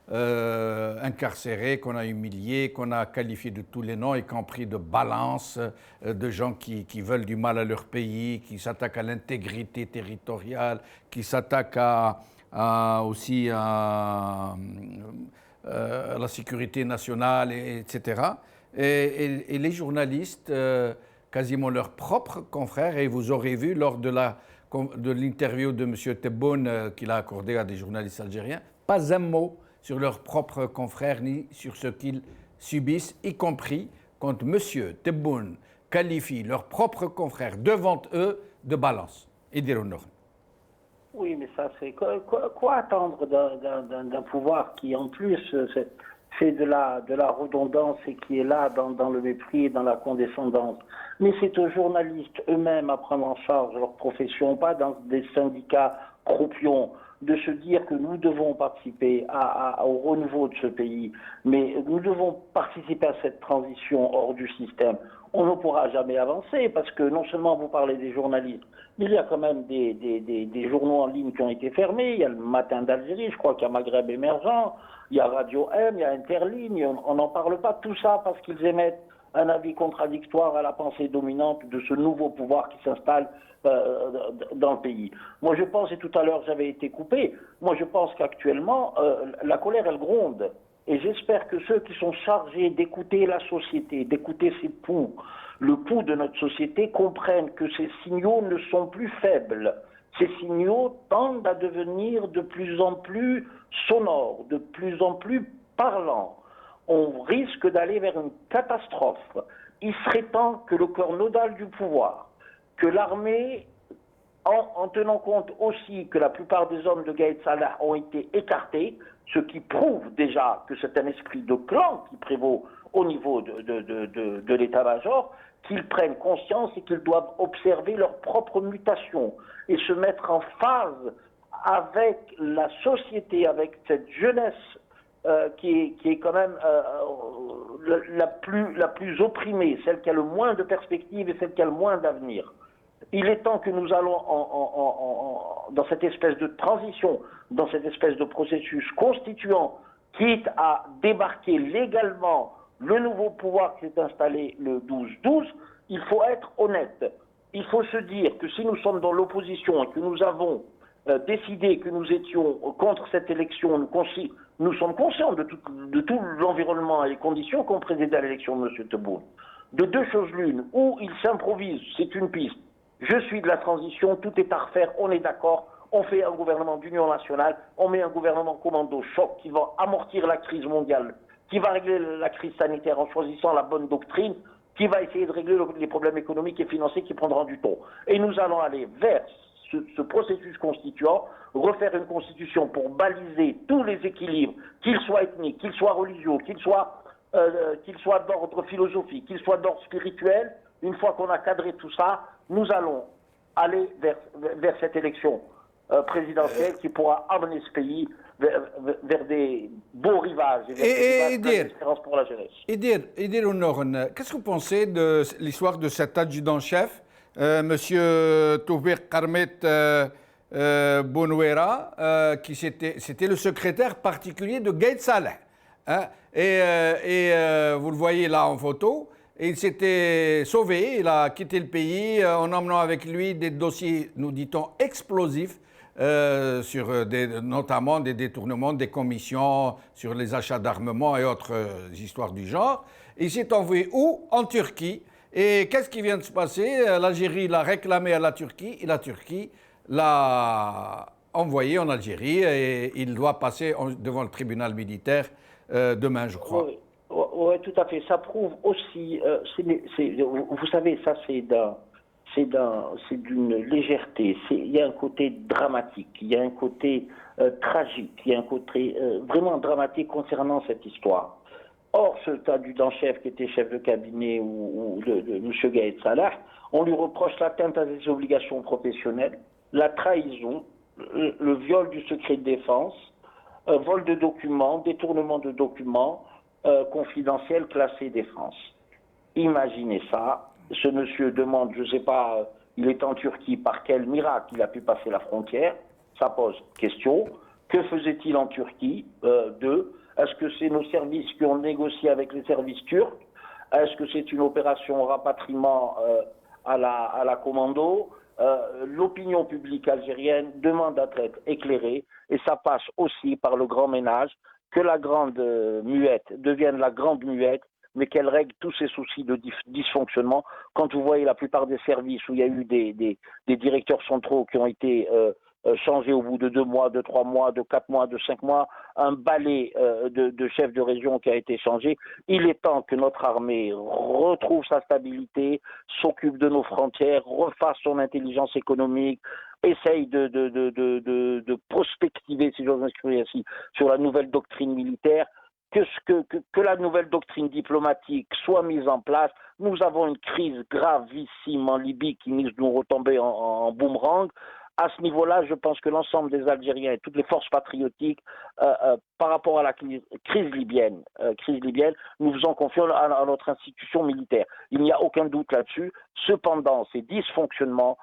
incarcérés, qu'on a humiliés, qu'on a qualifiés de tous les noms, y compris de balance, de gens qui veulent du mal à leur pays, qui s'attaquent à l'intégrité territoriale, qui s'attaquent aussi à la sécurité nationale, etc. Et les journalistes, quasiment leurs propres confrères, et vous aurez vu lors de l'interview de M. Tebboune qu'il a accordé à des journalistes algériens, pas un mot sur leurs propres confrères ni sur ce qu'ils subissent, y compris quand M. Tebboune qualifie leurs propres confrères devant eux de balance. Idir Ounouren. Oui, mais ça, c'est quoi attendre d'un pouvoir qui, en plus, fait de la redondance et qui est là dans le mépris et dans la condescendance. Mais c'est aux journalistes eux-mêmes à prendre en charge leur profession, pas dans des syndicats croupions, de se dire que nous devons participer au renouveau de ce pays, mais nous devons participer à cette transition hors du système. On ne pourra jamais avancer parce que non seulement vous parlez des journalistes, mais il y a quand même des journaux en ligne qui ont été fermés. Il y a le Matin d'Algérie, je crois qu'il y a Maghreb Émergent, il y a Radio M, il y a Interligne, on n'en parle pas, tout ça parce qu'ils émettent un avis contradictoire à la pensée dominante de ce nouveau pouvoir qui s'installe dans le pays. Moi je pense, et tout à l'heure j'avais été coupé, moi je pense qu'actuellement la colère elle gronde. Et j'espère que ceux qui sont chargés d'écouter la société, d'écouter ses poux, le pouls de notre société, comprennent que ces signaux ne sont plus faibles. Ces signaux tendent à devenir de plus en plus sonores, de plus en plus parlants. On risque d'aller vers une catastrophe. Il serait temps que le corps nodal du pouvoir, que l'armée, en tenant compte aussi que la plupart des hommes de Gaïd Salah ont été écartés, ce qui prouve déjà que c'est un esprit de clan qui prévaut au niveau de l'état-major, qu'ils prennent conscience et qu'ils doivent observer leur propre mutation et se mettre en phase avec la société, avec cette jeunesse qui est quand même la plus opprimée, celle qui a le moins de perspectives et celle qui a le moins d'avenir. Il est temps que nous allons dans cette espèce de transition, dans cette espèce de processus constituant, quitte à débarquer légalement le nouveau pouvoir qui s'est installé le 12-12, il faut être honnête. Il faut se dire que si nous sommes dans l'opposition et que nous avons décidé que nous étions contre cette élection, nous sommes conscients de tout l'environnement et les conditions qui ont précédé à l'élection de M. Tebboune. De deux choses l'une, ou il s'improvise, c'est une piste, je suis de la transition, tout est à refaire, on est d'accord, on fait un gouvernement d'union nationale, on met un gouvernement commando choc qui va amortir la crise mondiale, qui va régler la crise sanitaire en choisissant la bonne doctrine, qui va essayer de régler les problèmes économiques et financiers qui prendront du temps. Et nous allons aller vers ce processus constituant, refaire une constitution pour baliser tous les équilibres, qu'ils soient ethniques, qu'ils soient religieux, qu'ils soient d'ordre philosophique, qu'ils soient d'ordre spirituel. Une fois qu'on a cadré tout ça, nous allons aller vers cette élection présidentielle qui pourra amener ce pays vers des beaux rivages et vers des espérances pour la jeunesse. Et dire, qu'est-ce que vous pensez de l'histoire de cet adjudant-chef, Monsieur Toufik Karmet Bonouera, qui c'était le secrétaire particulier de Gaïd Saleh. Hein, et vous le voyez là en photo. Et il s'était sauvé, il a quitté le pays en emmenant avec lui des dossiers, nous dit-on, explosifs, sur notamment des détournements des commissions sur les achats d'armement et autres histoires du genre. Il s'est envoyé où? En Turquie. Et qu'est-ce qui vient de se passer? L'Algérie l'a réclamé à la Turquie et la Turquie l'a envoyé en Algérie et il doit passer devant le tribunal militaire demain, je crois. Oui. Oui, tout à fait. Ça prouve aussi, vous savez, ça c'est d'une légèreté. Il y a un côté dramatique, il y a un côté tragique, il y a un côté vraiment dramatique concernant cette histoire. Or, cet adjudant-chef qui était chef de cabinet ou de M. Gaïd Salah, on lui reproche l'atteinte à ses obligations professionnelles, la trahison, le viol du secret de défense, vol de documents, détournement de documents, confidentiel classé défense. Imaginez ça, ce monsieur demande, je ne sais pas, il est en Turquie, par quel miracle il a pu passer la frontière, ça pose question. Que faisait-il en Turquie? Est-ce que c'est nos services qui ont négocié avec les services turcs? Est-ce que c'est une opération rapatriement à la commando? L'opinion publique algérienne demande à être éclairée et ça passe aussi par le grand ménage, que la grande muette devienne la grande muette, mais qu'elle règle tous ces soucis de dysfonctionnement. Quand vous voyez la plupart des services où il y a eu des directeurs centraux qui ont été changés au bout de 2 mois, de 3 mois, de 4 mois, de 5 mois, un balai de chefs de région qui a été changé, il est temps que notre armée retrouve sa stabilité, s'occupe de nos frontières, refasse son intelligence économique, essaye de prospectiver, si j'ose m'exprimer ainsi, sur la nouvelle doctrine militaire, que la nouvelle doctrine diplomatique soit mise en place. Nous avons une crise gravissime en Libye qui risque de nous retomber en boomerang. À ce niveau-là, je pense que l'ensemble des Algériens et toutes les forces patriotiques, par rapport à la crise libyenne, nous faisons confiance à notre institution militaire. Il n'y a aucun doute là-dessus. Cependant, ces dysfonctionnements,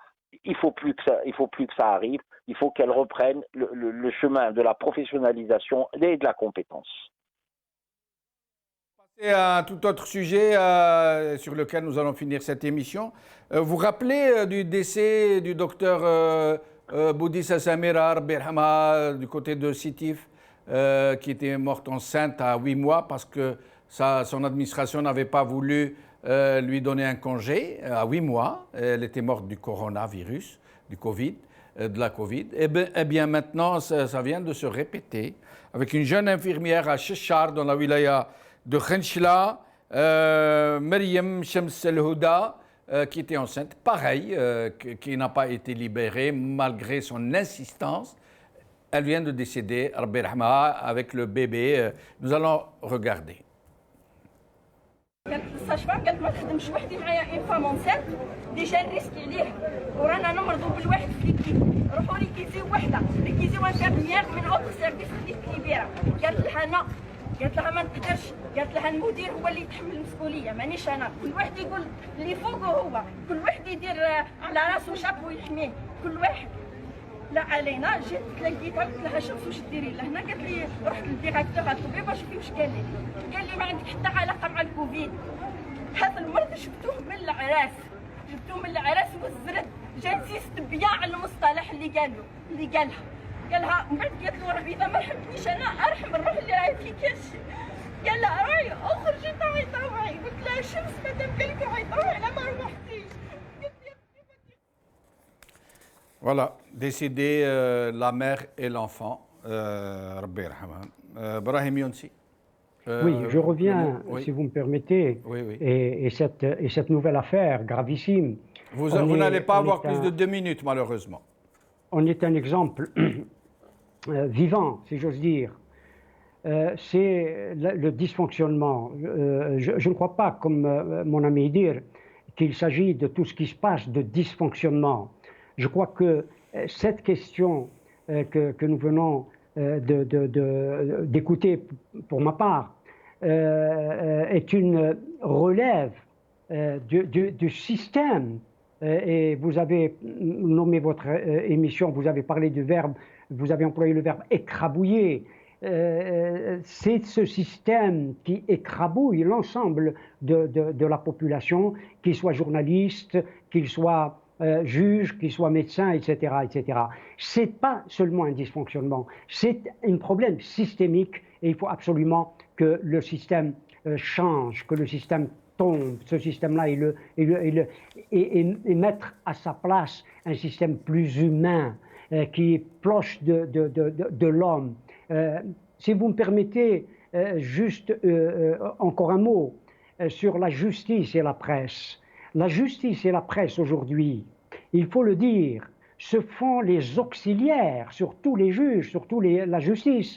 il faut plus que ça arrive. Il faut qu'elles reprennent le chemin de la professionnalisation et de la compétence. C'est un tout autre sujet sur lequel nous allons finir cette émission. Vous vous rappelez du décès du docteur Boudissa Samira Berhama du côté de Sétif, qui était morte enceinte à 8 mois parce que son administration n'avait pas voulu lui donner un congé à 8 mois. Elle était morte du coronavirus, du Covid, de la Covid. Eh bien maintenant, ça vient de se répéter avec une jeune infirmière à Cheshire, dans la wilaya de Khenchla, Maryam Shams El-Houda, qui était enceinte, pareil, qui n'a pas été libérée malgré son insistance. Elle vient de décéder, Rabbi Rahma, avec le bébé. Nous allons regarder. قالت الساشفام قالت ما تخدمش وحدي معايا اون فام اونسيت ديجا نريسكي ليه ورانا نمرضوا بالواحد في ليكيزي روحوا ليكيزي وحده ليكيزي دو انفيرميير من اوتر سيرفيس اللي في كبيره. قالت لها انا، قالت لها ما نقدرش، قالت لها المدير هو اللي يتحمل المسؤوليه مانيش انا. كل واحد يقول اللي فوقه هو، كل واحد يدير على راسه شاب ويحميه، كل واحد. لا علينا. جيت تلاقيتها قلت لها شوفي واش ديري لهنا، قالت لي رحت للديريكتور الطبيب شوفي واش قال لي. قال لي ما عندك حتى علاقه مع الكوفيد. هذا المرض جبتوه من العراس، جبتوه من العراس والزرد. جات تبيع المصطلح اللي قالها من بعد قالت له ربي اذا ما حبنيش انا ارحم الروح اللي راهي في كرشي. قال لها راهي اخرجي روحي. قلت لها شمس مادام قال لك روحي انا ما روحتيش. Voilà, décidé la mère et l'enfant. Rabbi yarhamha. Brahim Younsi. Oui, je reviens, si vous me permettez, oui. Et cette nouvelle affaire gravissime. Vous n'allez pas avoir plus de 2 minutes, malheureusement. On est un exemple vivant, si j'ose dire. C'est le dysfonctionnement. Je ne crois pas, comme mon ami dit, qu'il s'agit de tout ce qui se passe de dysfonctionnement. Je crois que cette question que nous venons d'écouter pour ma part est une relève du système. Et vous avez nommé votre émission, vous avez parlé du verbe, vous avez employé le verbe écrabouiller. C'est ce système qui écrabouille l'ensemble de la population, qu'il soit journaliste, qu'il soit juge, qu'il soit médecin, etc., etc. C'est pas seulement un dysfonctionnement, c'est un problème systémique et il faut absolument que le système change, que le système tombe, ce système-là, et mettre à sa place un système plus humain qui est proche de l'homme. Si vous me permettez, juste encore un mot sur la justice et la presse. La justice et la presse aujourd'hui, il faut le dire, ce font les auxiliaires, surtout les juges, surtout la justice,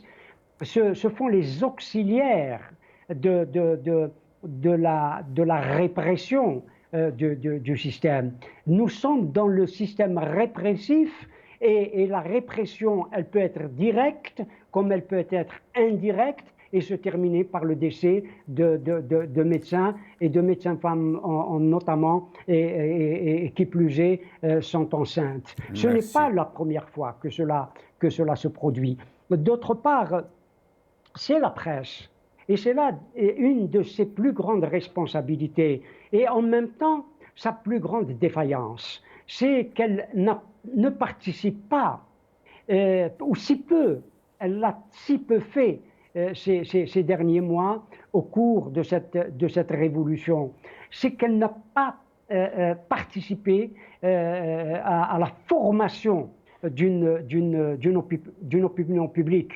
ce font les auxiliaires de la répression du système. Nous sommes dans le système répressif et la répression, elle peut être directe comme elle peut être indirecte et se terminer par le décès de médecins et de médecins femmes notamment et qui plus est sont enceintes. Merci. Ce n'est pas la première fois que cela se produit. D'autre part, c'est la presse. Et c'est là une de ses plus grandes responsabilités et en même temps sa plus grande défaillance. C'est qu'elle ne participe pas, ou si peu, elle l'a si peu fait ces derniers mois au cours de cette révolution. C'est qu'elle n'a pas participé à la formation d'une opinion publique.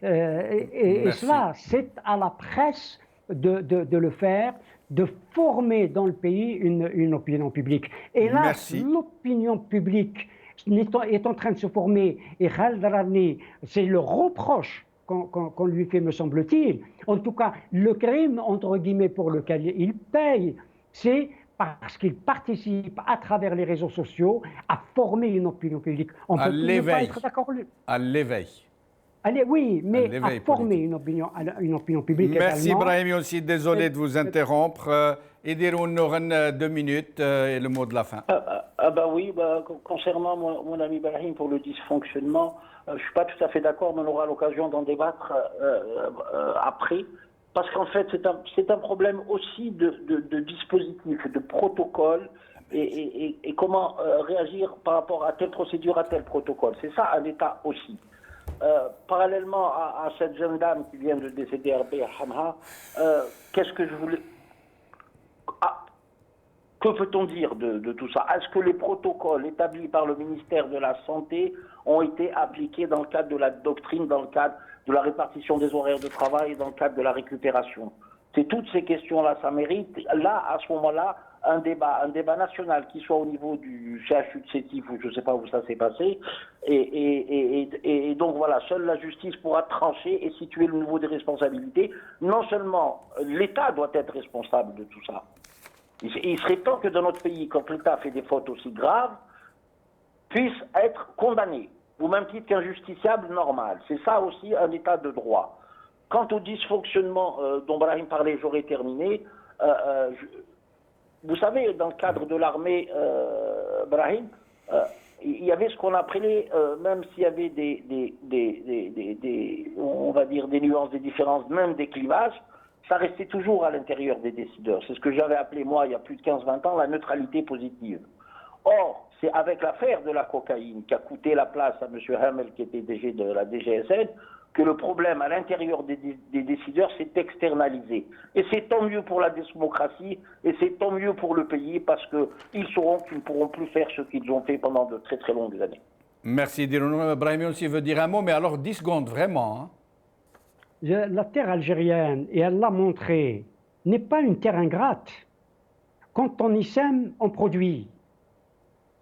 Et cela, c'est à la presse de le faire, de former dans le pays une opinion publique. Et là, l'opinion publique est en train de se former. Et Khaled Rani, c'est le reproche qu'on lui fait, me semble-t-il. En tout cas, le crime, entre guillemets, pour lequel il paye, c'est parce qu'il participe à travers les réseaux sociaux à former une opinion publique. On peut pas être d'accord. À l'éveil. Allez, oui, mais à former une opinion publique. Merci également. Brahim Younsi, désolé de vous interrompre. Edirou Nouren, 2 minutes et le mot de la fin. Oui, concernant mon ami Brahim pour le dysfonctionnement, je ne suis pas tout à fait d'accord, mais on aura l'occasion d'en débattre après. Parce qu'en fait, c'est un problème aussi de dispositif, de protocole et comment réagir par rapport à telle procédure, à tel protocole. C'est ça un État aussi. Parallèlement à cette jeune dame qui vient de décéder, Rabbi yarhamha, qu'est-ce que je voulais... que peut-on dire de tout ça? Est-ce que les protocoles établis par le ministère de la Santé ont été appliqués dans le cadre de la doctrine, dans le cadre de la répartition des horaires de travail, dans le cadre de la récupération? C'est toutes ces questions-là, ça mérite, là, à ce moment-là, un débat national qui soit au niveau du CHU de Sétif, ou je ne sais pas où ça s'est passé, et donc voilà, seule la justice pourra trancher et situer le niveau des responsabilités. Non seulement l'État doit être responsable de tout ça, il serait temps que dans notre pays, quand l'État fait des fautes aussi graves, puisse être condamné. au même titre qu'un justiciable normal. C'est ça aussi un état de droit. Quant au dysfonctionnement dont Brahim parlait, j'aurais terminé. Vous savez, dans le cadre de l'armée, Brahim, il y avait ce qu'on appelait, même s'il y avait on va dire des nuances, des différences, même des clivages, ça restait toujours à l'intérieur des décideurs. C'est ce que j'avais appelé, moi, il y a plus de 15-20 ans, la neutralité positive. Or, c'est avec l'affaire de la cocaïne qui a coûté la place à M. Hamel, qui était DG de la DGSN, que le problème à l'intérieur des décideurs s'est externalisé. Et c'est tant mieux pour la démocratie, et c'est tant mieux pour le pays, parce qu'ils sauront qu'ils ne pourront plus faire ce qu'ils ont fait pendant de très très longues années. Merci Diroun. Brahim aussi veut dire un mot, mais alors 10 secondes, vraiment. Hein. La terre algérienne, et elle l'a montré, n'est pas une terre ingrate. Quand on y sème, on produit.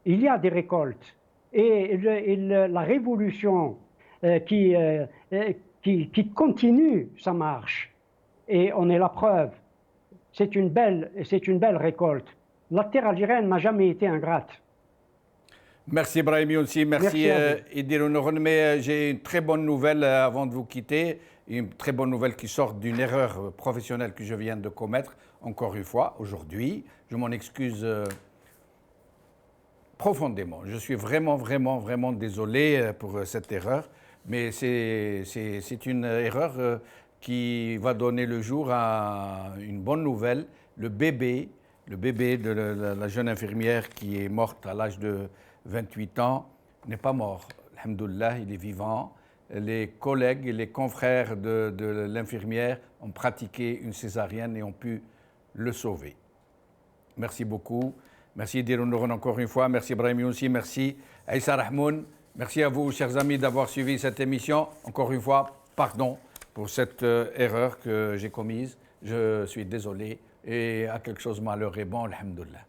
Il y a des récoltes. Et la révolution qui continue sa marche. Et on est la preuve. C'est une belle récolte. La terre algérienne n'a jamais été ingrate. Merci Brahim Younsi, merci Idiroun. Mais j'ai une très bonne nouvelle avant de vous quitter. Une très bonne nouvelle qui sort d'une erreur professionnelle que je viens de commettre, encore une fois, aujourd'hui. Je m'en excuse profondément. Je suis vraiment désolé pour cette erreur. Mais c'est une erreur qui va donner le jour à une bonne nouvelle. Le bébé de la jeune infirmière qui est morte à l'âge de 28 ans n'est pas mort. Alhamdoulilah, il est vivant. Les collègues et les confrères de l'infirmière ont pratiqué une césarienne et ont pu le sauver. Merci beaucoup. Merci Diroun encore une fois. Merci Brahim Younsi. Merci Aïssa Rahmoun. Merci à vous, chers amis, d'avoir suivi cette émission. Encore une fois, pardon pour cette erreur que j'ai commise. Je suis désolé et à quelque chose de malheur et bon, alhamdoulilah.